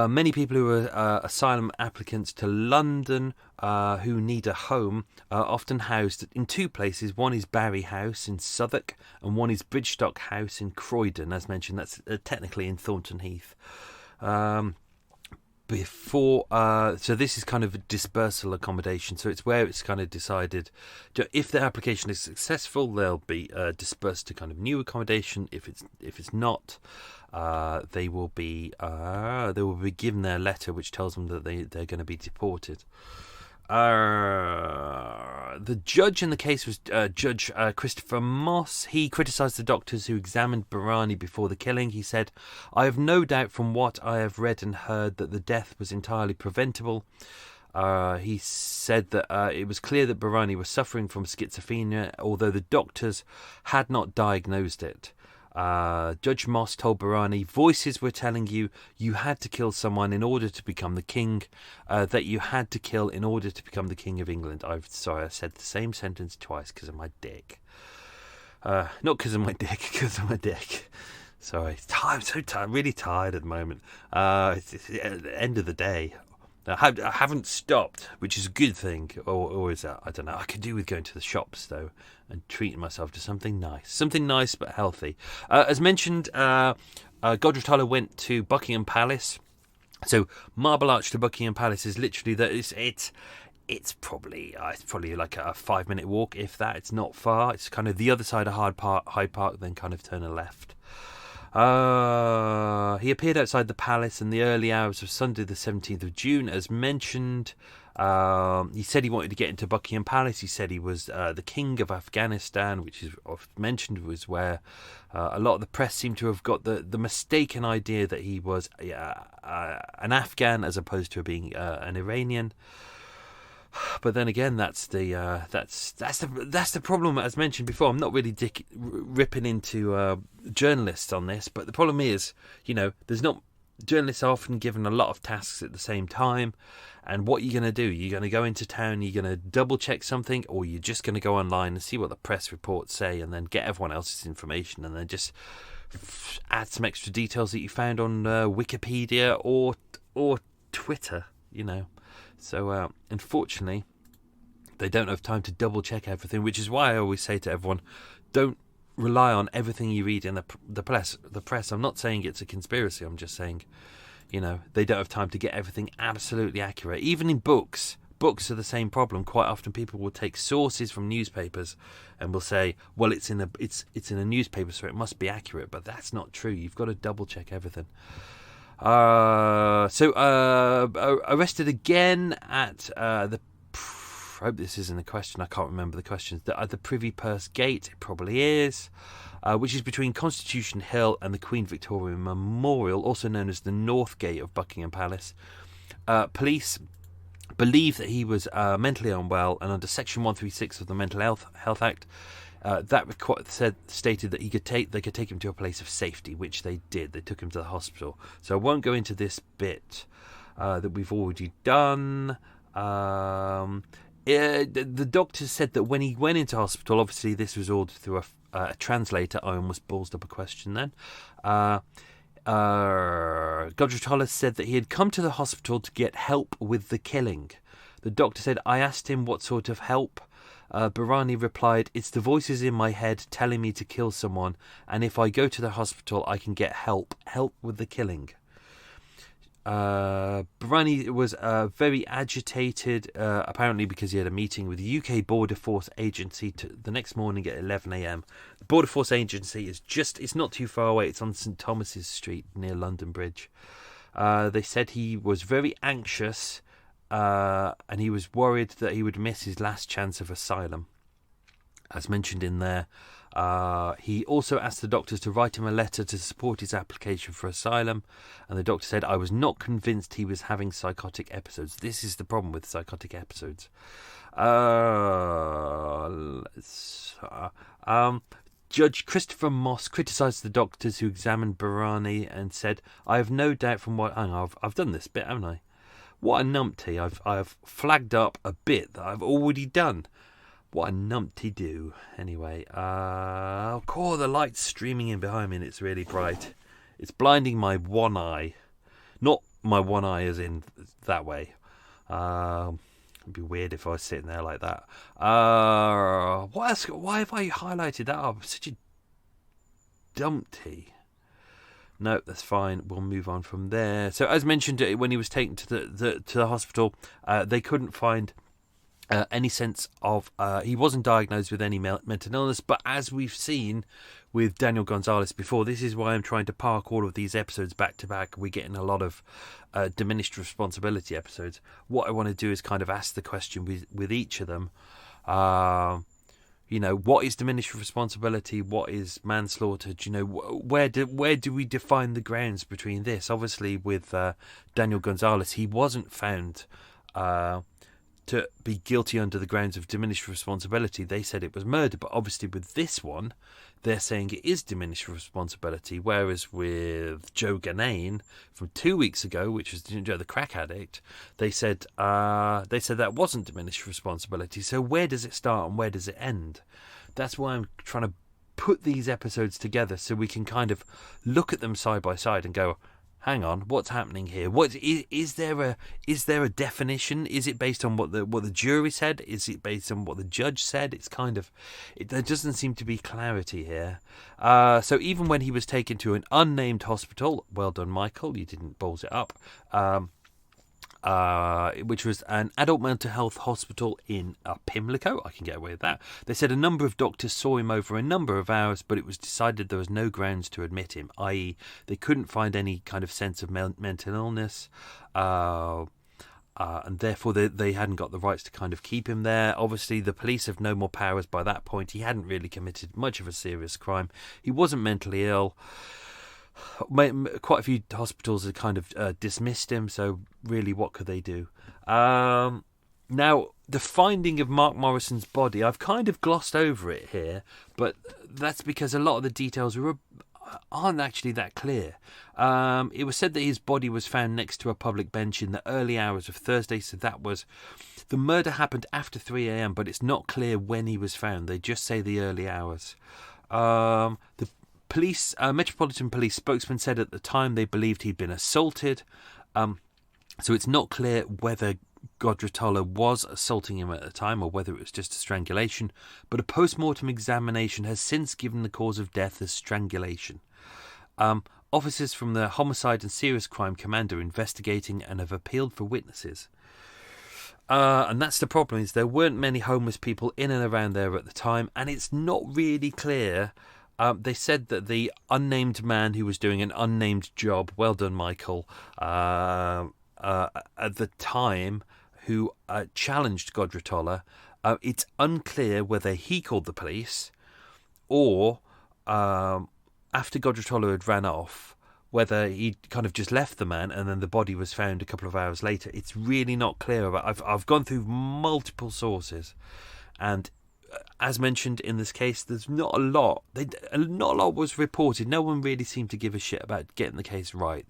Many people who are asylum applicants to London who need a home are often housed in two places. One is Barry House in Southwark, and one is Bridgestock House in Croydon. As mentioned, that's technically in Thornton Heath. So this is kind of a dispersal accommodation, so it's where it's kind of decided if the application is successful, they'll be dispersed to kind of new accommodation. If it's not, they will be given their letter which tells them that they're going to be deported. The judge in the case was Judge Christopher Moss. He criticised the doctors who examined Barani before the killing. He said, "I have no doubt from what I have read and heard that the death was entirely preventable." He said that it was clear that Barani was suffering from schizophrenia, although the doctors had not diagnosed it. Judge Moss told Barani, "Voices were telling you had to kill someone in order to become the king, that you had to kill in order to become the king of England." I said the same sentence twice because of my dick. Not because of my dick, because of my dick. Sorry, I'm so tired, really tired at the moment. It's at the end of the day. I haven't stopped, which is a good thing, or is that? I don't know. I could do with going to the shops though and treating myself to something nice but healthy. As mentioned, Ghodratollah went to Buckingham Palace. So Marble Arch to Buckingham Palace is literally that. It's probably like a 5-minute walk, if that. It's not far. It's kind of the other side of Hyde Park, then kind of turn a left. He appeared outside the palace in the early hours of Sunday the 17th of June, as mentioned. He said he wanted to get into Buckingham Palace. He said he was the king of Afghanistan, which is often mentioned, was where a lot of the press seemed to have got the mistaken idea that he was an Afghan as opposed to being an Iranian. But then again, that's the problem. As mentioned before, I'm not really ripping into journalists on this, but the problem is, journalists are often given a lot of tasks at the same time. And what you're going to do, you're going to go into town, you're going to double check something, or you're just going to go online and see what the press reports say, and then get everyone else's information, and then just add some extra details that you found on Wikipedia or Twitter, So, unfortunately, they don't have time to double check everything, which is why I always say to everyone, don't rely on everything you read in the press. I'm not saying it's a conspiracy. I'm just saying, they don't have time to get everything absolutely accurate. Even in books are the same problem. Quite often, people will take sources from newspapers and will say, "Well, it's in a newspaper, so it must be accurate." But that's not true. You've got to double check everything. Arrested again at the. I hope this isn't a question. I can't remember the questions. At the Privy Purse Gate, it probably is, which is between Constitution Hill and the Queen Victoria Memorial, also known as the North Gate of Buckingham Palace. Police believe that he was mentally unwell, and under Section 136 of the Mental Health Act, stated that they could take him to a place of safety, which they did. They took him to the hospital. So I won't go into this bit that we've already done. The doctors said that when he went into hospital, obviously this was all through a translator. I almost ballsed up a question then. Ghodratollah said that he had come to the hospital to get help with the killing. The doctor said, "I asked him what sort of help. Barani replied, "It's the voices in my head telling me to kill someone, and if I go to the hospital, I can get help with the killing." Barani was very agitated, apparently because he had a meeting with the UK Border Force Agency the next morning at 11 a.m. The Border Force Agency it's not too far away. It's on St Thomas's Street near London Bridge. They said he was very anxious, and he was worried that he would miss his last chance of asylum. As mentioned in there, he also asked the doctors to write him a letter to support his application for asylum, and the doctor said, "I was not convinced he was having psychotic episodes." This is the problem with psychotic episodes. Judge Christopher Moss criticised the doctors who examined Barani and said, "I have no doubt from what..." I've done this bit, haven't I? What a numpty. I've flagged up a bit that I've already done. What a numpty do. Anyway, oh, the light's streaming in behind me and it's really bright. It's blinding my one eye. Not my one eye as in that way. It'd be weird if I was sitting there like that. What else? Why have I highlighted that up? Such a dumpty. No, that's fine. We'll move on from there. So, as mentioned, when he was taken to the hospital, they couldn't find any sense of. He wasn't diagnosed with any mental illness, but as we've seen with Daniel Gonzalez before, this is why I'm trying to park all of these episodes back to back. We're getting a lot of diminished responsibility episodes. What I want to do is kind of ask the question with each of them. What is diminished responsibility? What is manslaughter? Where do we define the grounds between this? Obviously, with Daniel Gonzalez, he wasn't found to be guilty under the grounds of diminished responsibility. They said it was murder, but obviously with this one, they're saying it is diminished responsibility. Whereas with Joe Ganane from 2 weeks ago, which was the crack addict, they said that wasn't diminished responsibility. So where does it start and where does it end? That's why I'm trying to put these episodes together so we can kind of look at them side by side and go, hang on, what's happening here? What is there a definition? Is it based on what the jury said? Is it based on what the judge said? There doesn't seem to be clarity here. So even when he was taken to an unnamed hospital, well done, Michael, you didn't balls it up. Which was an adult mental health hospital in Pimlico. I can get away with that. They said a number of doctors saw him over a number of hours, but it was decided there was no grounds to admit him, i.e. they couldn't find any kind of sense of mental illness, and therefore they hadn't got the rights to kind of keep him there. Obviously, the police have no more powers by that point. He hadn't really committed much of a serious crime. He wasn't mentally ill. Quite a few hospitals had kind of dismissed him, so really what could they do? Now, the finding of Mark Morrison's body, I've kind of glossed over it here, but that's because a lot of the details aren't actually that clear. It was said that his body was found next to a public bench in the early hours of Thursday, so the murder happened after 3 a.m, but it's not clear when he was found. They just say the early hours. The Metropolitan Police spokesman said at the time they believed he'd been assaulted. So it's not clear whether Ghodratollah was assaulting him at the time or whether it was just a strangulation. But a post-mortem examination has since given the cause of death as strangulation. Officers from the Homicide and Serious Crime Command are investigating and have appealed for witnesses. And that's the problem, is there weren't many homeless people in and around there at the time, and it's not really clear. They said that the unnamed man who was doing an unnamed job, well done, Michael, at the time, who challenged Ghodratollah, it's unclear whether he called the police or after Ghodratollah had ran off, whether he kind of just left the man and then the body was found a couple of hours later. It's really not clear about. I've gone through multiple sources, and as mentioned in this case, there's not a lot. Not a lot was reported. No one really seemed to give a shit about getting the case right.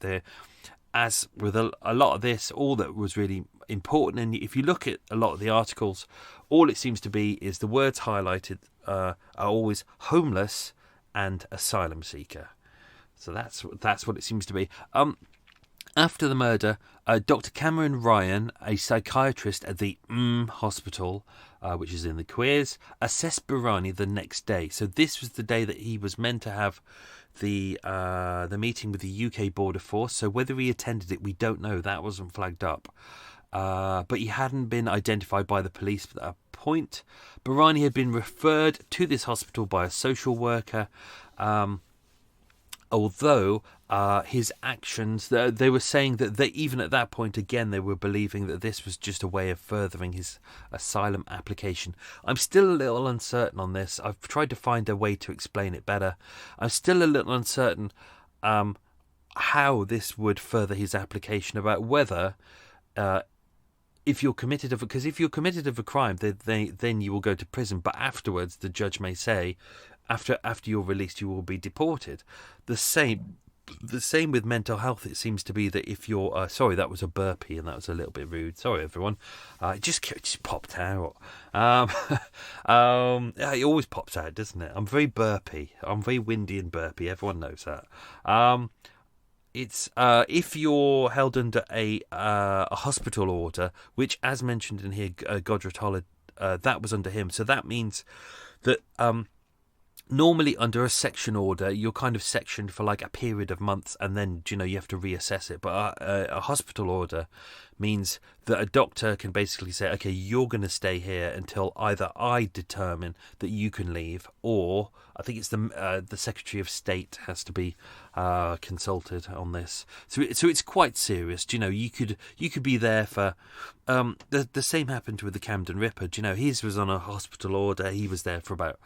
As with a lot of this, all that was really important, and if you look at a lot of the articles, all it seems to be is the words highlighted are always homeless and asylum seeker. So that's what it seems to be. After the murder, Dr. Cameron Ryan, a psychiatrist at the hospital, which is in the Queers, assessed Barani the next day. So this was the day that he was meant to have the meeting with the UK Border Force. So whether he attended it, we don't know. That wasn't flagged up. But he hadn't been identified by the police at that point. Barani had been referred to this hospital by a social worker. Although his actions, they were saying that even at that point, again, they were believing that this was just a way of furthering his asylum application. I'm still a little uncertain on this. I've tried to find a way to explain it better. I'm still a little uncertain how this would further his application, about whether if you're committed of, because if you're committed of a crime, then you will go to prison. But afterwards, the judge may say, after you're released, you will be deported. The same the same with mental health. It seems to be that if you're sorry, that was a burpee and that was a little bit rude. Sorry, everyone. It just popped out. Yeah, it always pops out, doesn't it? I'm very burpy. I'm very windy and burpy. Everyone knows that. It's if you're held under a hospital order, which, as mentioned in here, Ghodratollah, that was under him. So that means that normally under a section order, you're kind of sectioned for like a period of months, and then you have to reassess it. But a hospital order means that a doctor can basically say, okay, you're going to stay here until either I determine that you can leave, or I think it's the Secretary of State has to be consulted on this. So it's quite serious. You could be there for the same happened with the Camden Ripper. His was on a hospital order. He was there for about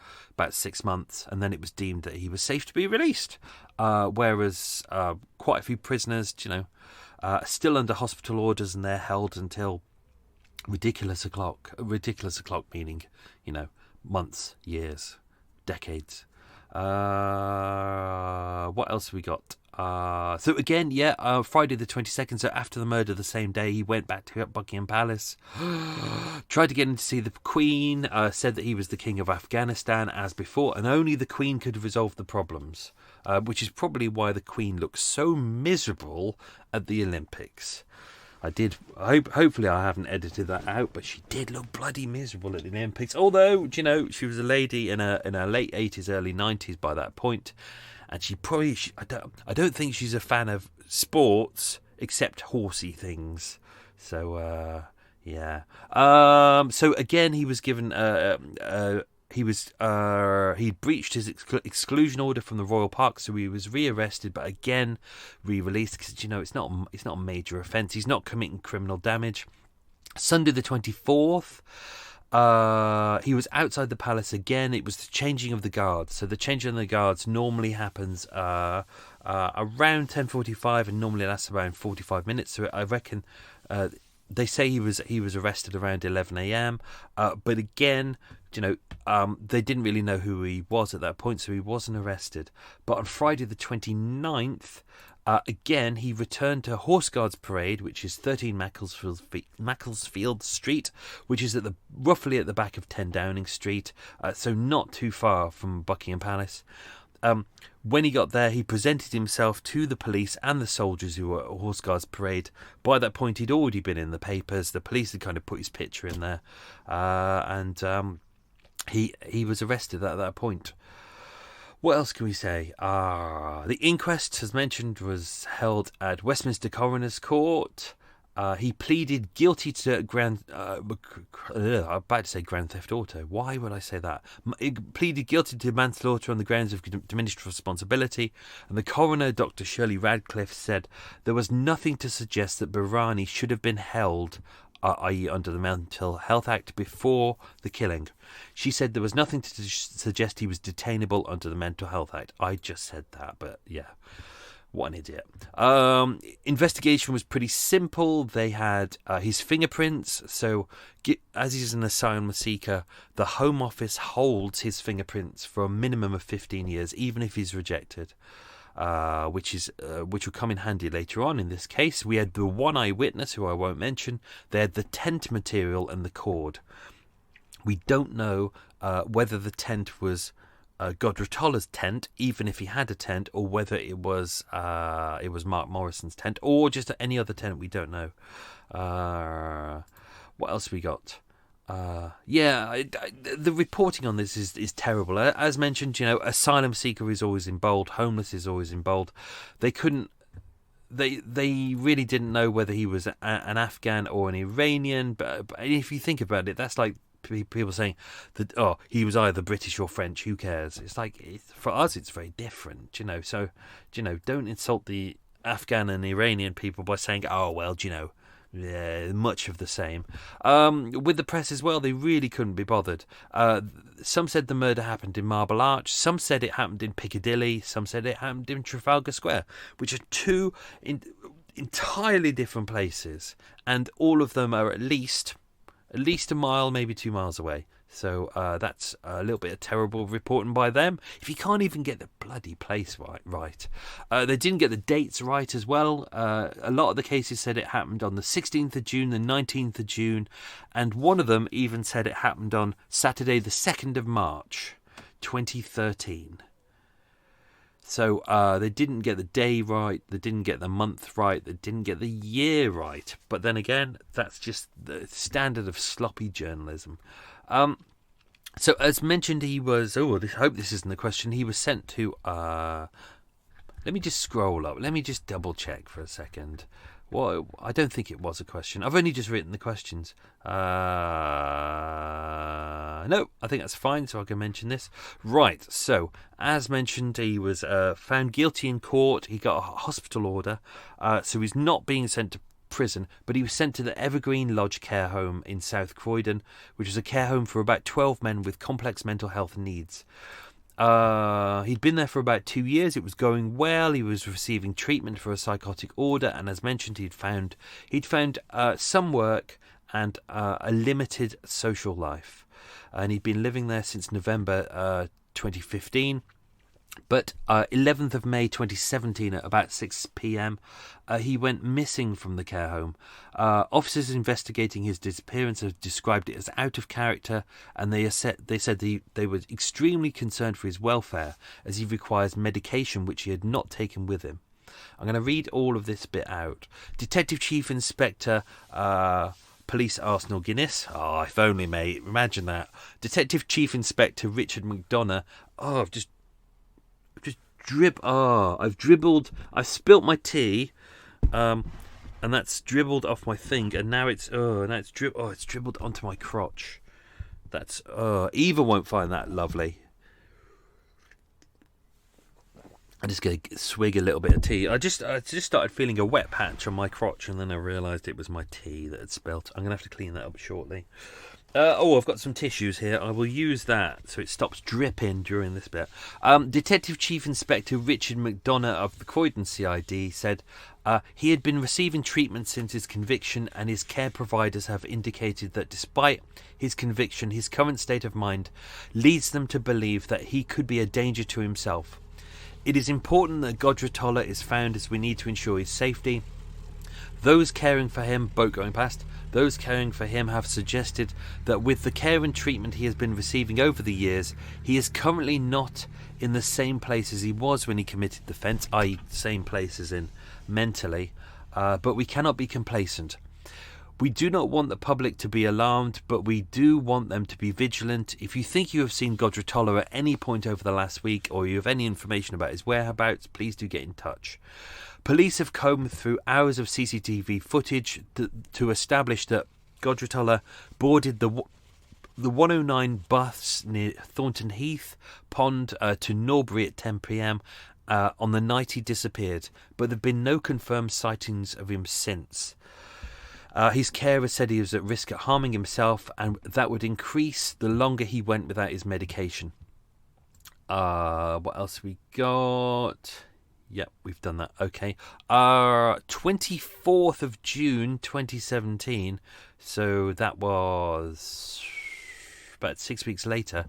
6 months, and then it was deemed that he was safe to be released. Whereas quite a few prisoners, still under hospital orders, and they're held until ridiculous o'clock. Ridiculous o'clock meaning, months, years, decades. What else have we got? So again, Friday the 22nd, so after the murder the same day, he went back to Buckingham Palace, tried to get in to see the Queen, said that he was the King of Afghanistan as before, and only the Queen could resolve the problems, which is probably why the Queen looks so miserable at the Olympics. Hopefully I haven't edited that out, but she did look bloody miserable at the Olympics. Although, she was a lady in her late 80s, early 90s by that point, and I don't think she's a fan of sports except horsey things. So yeah. So again, he was given he breached his exclusion order from the Royal Park, so he was rearrested, but again re-released because it's not a major offence. He's not committing criminal damage. Sunday the 24th, he was outside the palace again. It was the changing of the guards. So the changing of the guards normally happens around 10:45 and normally lasts around 45 minutes. So I reckon they say he was arrested around 11 a.m. But again, they didn't really know who he was at that point, so he wasn't arrested. But on Friday the 29th, again, he returned to Horse Guards Parade, which is 13 Macclesfield Street, which is roughly at the back of 10 Downing Street, so not too far from Buckingham Palace. When he got there, he presented himself to the police and the soldiers who were at Horse Guards Parade. By that point, he'd already been in the papers. The police had kind of put his picture in there, and he was arrested at that point. What else can we say? The inquest, as mentioned, was held at Westminster Coroner's Court. He pleaded guilty to Grand Theft Auto. Why would I say that? He pleaded guilty to manslaughter on the grounds of diminished responsibility. And the coroner, Dr. Shirley Radcliffe, said there was nothing to suggest that Barani should have been held, i.e. under the Mental Health Act, before the killing. She said there was nothing to suggest he was detainable under the Mental Health Act. I just said that, but yeah. What an idiot. Investigation was pretty simple. They had his fingerprints. So, as he's an asylum seeker, the Home Office holds his fingerprints for a minimum of 15 years, even if he's rejected, which will come in handy later on in this case. We had the one eyewitness, who I won't mention. They had the tent material and the cord. We don't know whether the tent was Ghodratollah's tent, even if he had a tent, or whether it was Mark Morrison's tent, or just any other tent. We don't know. What else we got? The reporting on this is terrible. As mentioned, asylum seeker is always in bold, homeless is always in bold. They really didn't know whether he was an Afghan or an Iranian. But if you think about it, that's like people saying that he was either British or French. Who cares? It's like for us, it's very different, So don't insult the Afghan and Iranian people by saying, much of the same. With the press as well, they really couldn't be bothered. Some said the murder happened in Marble Arch. Some said it happened in Piccadilly. Some said it happened in Trafalgar Square, which are two entirely different places, and all of them are at least a mile, maybe 2 miles away. So that's a little bit of terrible reporting by them. If you can't even get the bloody place right. They didn't get the dates right as well. A lot of the cases said it happened on the 16th of June, the 19th of June, and one of them even said it happened on Saturday the 2nd of March, 2013. So they didn't get the day right, they didn't get the month right, they didn't get the year right. But then again, that's just the standard of sloppy journalism. So as mentioned, he was... I hope this isn't the question. He was sent to... let me just scroll up. Let me just double check for a second. Well, I don't think it was a question. I've only just written the questions. No, I think that's fine, so I can mention this. Right, so, as mentioned, he was found guilty in court. He got a hospital order, so he's not being sent to prison, but he was sent to the Evergreen Lodge care home in South Croydon, which is a care home for about 12 men with complex mental health needs. He'd been there for about 2 years. It was going well. He was receiving treatment for a psychotic order, and as mentioned, he'd found some work and a limited social life, and he'd been living there since November 2015. But 11th of May 2017 at about 6 p.m, he went missing from the care home. Officers investigating his disappearance have described it as out of character, and they said they were extremely concerned for his welfare as he requires medication which he had not taken with him. I'm going to read all of this bit out. Detective Chief Inspector Police Arsenal Guinness. Oh, if only, mate. Imagine that. Detective Chief Inspector Richard McDonough. Oh, I've spilt my tea, and that's dribbled off my thing, and now it's dribbled onto my crotch. That's Eva won't find that lovely. I'm just going to swig a little bit of tea. I just started feeling a wet patch on my crotch, and then I realised it was my tea that had spilt. I'm going to have to clean that up shortly. I've got some tissues here. I will use that so it stops dripping during this bit. Detective Chief Inspector Richard McDonough of the Croydon CID said he had been receiving treatment since his conviction, and his care providers have indicated that despite his conviction, his current state of mind leads them to believe that he could be a danger to himself. It is important that Ghodratollah is found, as we need to ensure his safety. Those caring for him, boat going past, those caring for him have suggested that with the care and treatment he has been receiving over the years, he is currently not in the same place as he was when he committed the offence, i.e. same place as in mentally, but we cannot be complacent. We do not want the public to be alarmed, but we do want them to be vigilant. If you think you have seen Ghodratollah at any point over the last week, or you have any information about his whereabouts, please do get in touch. Police have combed through hours of CCTV footage to establish that Ghodratollah boarded the 109 bus near Thornton Heath Pond to Norbury at 10 p.m. On the night he disappeared, but there have been no confirmed sightings of him since. His carer said he was at risk of harming himself, and that would increase the longer he went without his medication. What else we got? Yep, we've done that. Okay. 24th of June 2017. So that was about 6 weeks later.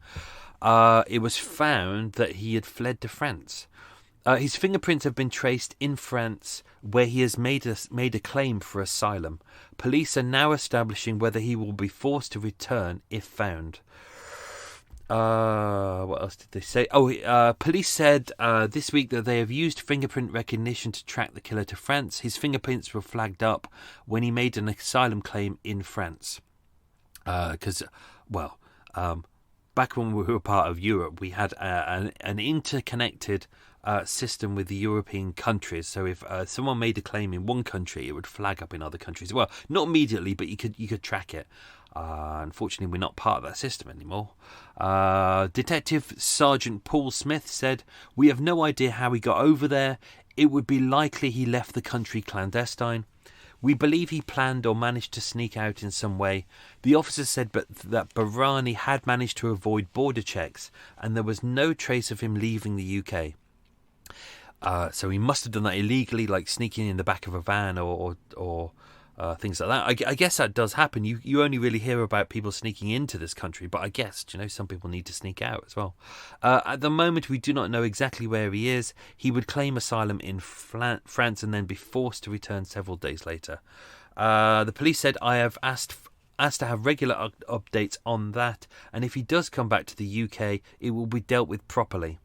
It was found that he had fled to France. His fingerprints have been traced in France, where he has made a claim for asylum. Police are now establishing whether he will be forced to return if found. What else did they say? Police said this week that they have used fingerprint recognition to track the killer to France. His fingerprints were flagged up when he made an asylum claim in France. Back when we were part of Europe, we had an interconnected system with the European countries. So if someone made a claim in one country, it would flag up in other countries. Well, not immediately, but you could track it. Unfortunately, we're not part of that system anymore. Detective Sergeant Paul Smith said, "We have no idea how he got over there. It would be likely he left the country clandestine. We believe he planned or managed to sneak out in some way. The officer said that Barani had managed to avoid border checks, and there was no trace of him leaving the UK. So he must have done that illegally, like sneaking in the back of a van or things like that. I guess that does happen. You only really hear about people sneaking into this country, but I guess, some people need to sneak out as well. At the moment, we do not know exactly where he is. He would claim asylum in France and then be forced to return several days later. The police said, I have asked to have regular updates on that, and if he does come back to the UK, it will be dealt with properly.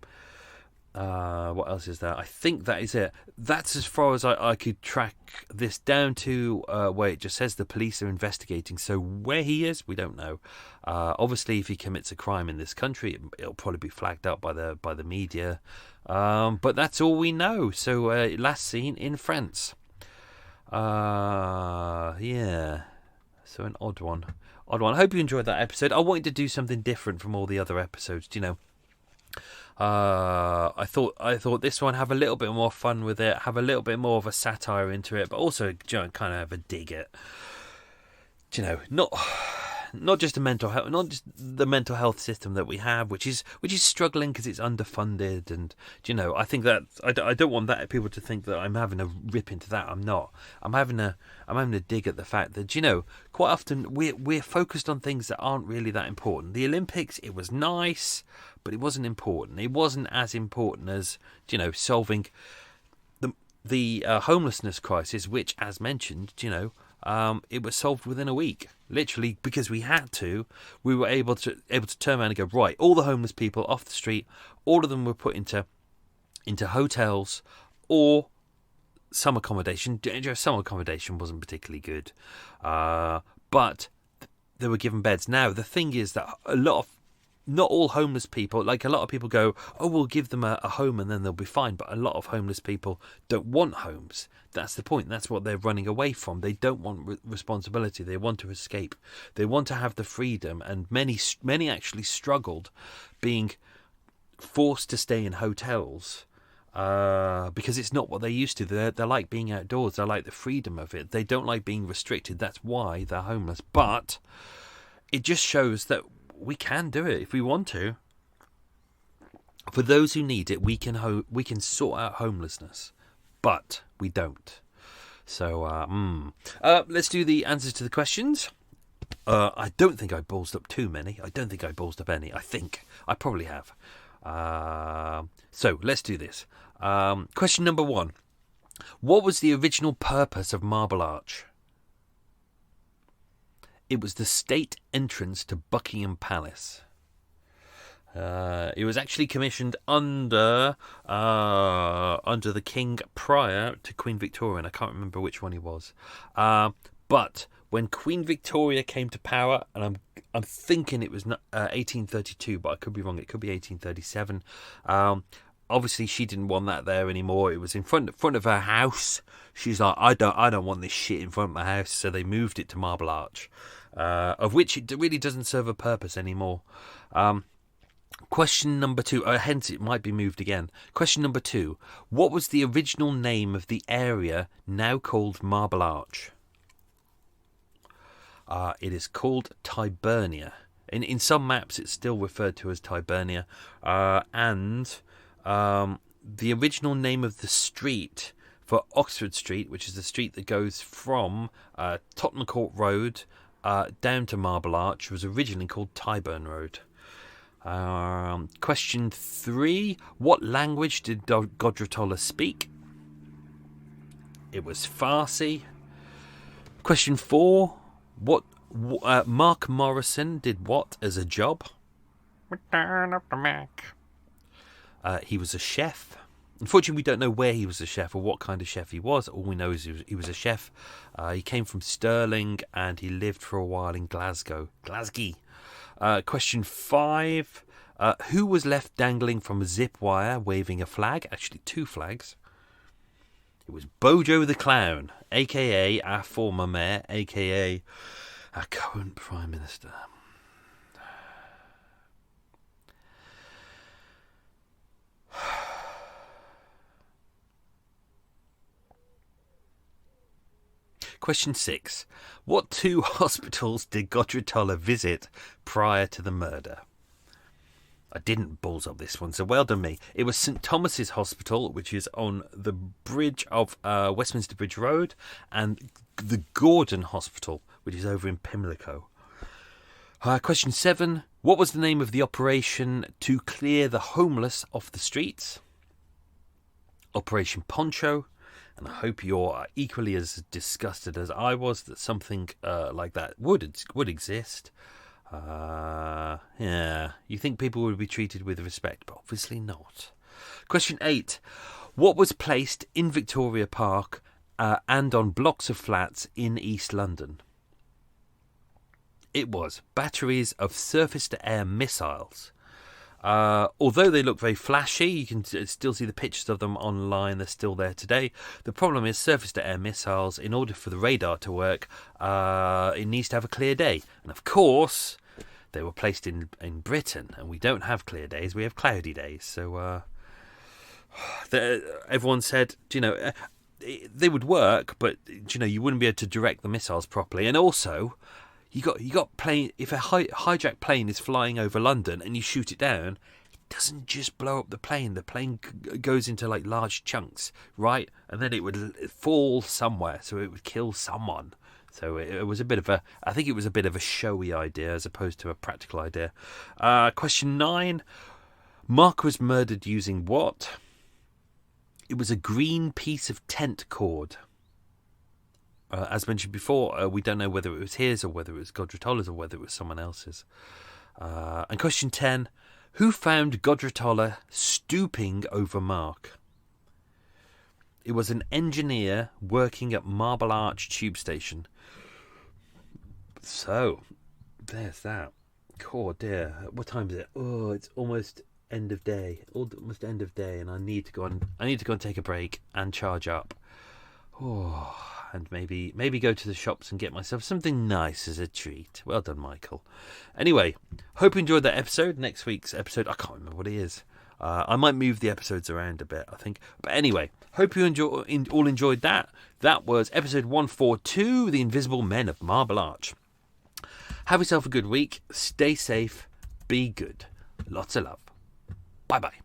What else is there? I think that is it. That's as far as I could track this down to, where it just says the police are investigating. So where he is, we don't know. Obviously, if he commits a crime in this country, it'll probably be flagged up by the media. But that's all we know. So last seen in France. Yeah. So an odd one. I hope you enjoyed that episode. I wanted to do something different from all the other episodes. I thought this one have a little bit more fun with it, have a little bit more of a satire into it, but also kind of have a dig at, not just the mental health system that we have, which is struggling because it's underfunded, and I think that I don't want that people to think that I'm having a rip into that. I'm not. I'm having a dig at the fact that quite often we're focused on things that aren't really that important. The Olympics, it was nice, but it wasn't important. It wasn't as important as solving the homelessness crisis, which, as mentioned, it was solved within a week, literally, because we had to. We were able to turn around and go, right, all the homeless people off the street, all of them were put into hotels or some accommodation. Some accommodation wasn't particularly good, but they were given beds. Now the thing is that not all homeless people, like a lot of people go, oh, we'll give them a home and then they'll be fine. But a lot of homeless people don't want homes. That's the point. That's what they're running away from. They don't want responsibility. They want to escape. They want to have the freedom. And many actually struggled being forced to stay in hotels because it's not what they're used to. They're like being outdoors. They like the freedom of it. They don't like being restricted. That's why they're homeless. But it just shows that we can do it if we want to. For those who need it, we can sort out homelessness, but we don't. So let's do the answers to the questions. I don't think I ballsed up too many. I don't think I ballsed up any. I think I probably have. So let's do this. Question number 1. What was the original purpose of Marble Arch? It was the state entrance to Buckingham Palace. It was actually commissioned under the king prior to Queen Victoria, and I can't remember which one he was. But when Queen Victoria came to power, and I'm thinking it was 1832, but I could be wrong. It could be 1837. Obviously, she didn't want that there anymore. It was in front of her house. She's like, I don't want this shit in front of my house. So they moved it to Marble Arch, of which it really doesn't serve a purpose anymore. Question number 2. Hence, it might be moved again. Question number 2. What was the original name of the area now called Marble Arch? It is called Tyburnia. In some maps, it's still referred to as Tyburnia. And the original name of the street for Oxford Street, which is the street that goes from Tottenham Court Road down to Marble Arch, was originally called Tyburn Road. Question 3. What language did Ghodratollah speak? It was Farsi. Question 4. What Mark Morrison did what as a job? Return of the Mac. He was a chef. Unfortunately, we don't know where he was a chef or what kind of chef he was. All we know is he was a chef. He came from Stirling and he lived for a while in Glasgow. Question 5. Who was left dangling from a zip wire waving a flag? Actually, 2 flags. It was Bojo the Clown, a.k.a. our former mayor, a.k.a. our current Prime Minister. Question 6. What 2 hospitals did Ghodratollah visit prior to the murder? I didn't balls up this one, so well done me. It was St Thomas's Hospital, which is on the bridge of Westminster Bridge Road, and the Gordon Hospital, which is over in Pimlico. Question 7. What was the name of the operation to clear the homeless off the streets? Operation Poncho. And I hope you're equally as disgusted as I was that something like that would exist. Yeah, you think people would be treated with respect, but obviously not. Question 8. What was placed in Victoria Park and on blocks of flats in East London? It was batteries of surface-to-air missiles. Although they look very flashy, you can still see the pictures of them online. They're still there today. The problem is surface-to-air missiles, in order for the radar to work, it needs to have a clear day. And of course, they were placed in Britain, and we don't have clear days. We have cloudy days. So everyone said, they would work, but, you wouldn't be able to direct the missiles properly. And also, you got plane. If a hijacked plane is flying over London and you shoot it down, it doesn't just blow up the plane. The plane goes into like large chunks, right? And then it would fall somewhere, so it would kill someone. So it was I think it was a bit of a showy idea as opposed to a practical idea. Question 9. Mark was murdered using what? It was a green piece of tent cord. As mentioned before, we don't know whether it was his or whether it was Ghodratolah's or whether it was someone else's. And question 10. Who found Ghodratollah stooping over Mark? It was an engineer working at Marble Arch Tube Station. So, there's that. Oh dear. What time is it? Oh, it's almost end of day. Almost end of day, and I need to go and take a break and charge up. Oh, and maybe go to the shops and get myself something nice as a treat. Well done, Michael. Anyway, hope you enjoyed that episode. Next week's episode, I can't remember what it is. I might move the episodes around a bit, I think. But anyway, hope you all enjoyed that. That was episode 142, The Invisible Men of Marble Arch. Have yourself a good week. Stay safe. Be good. Lots of love. Bye-bye.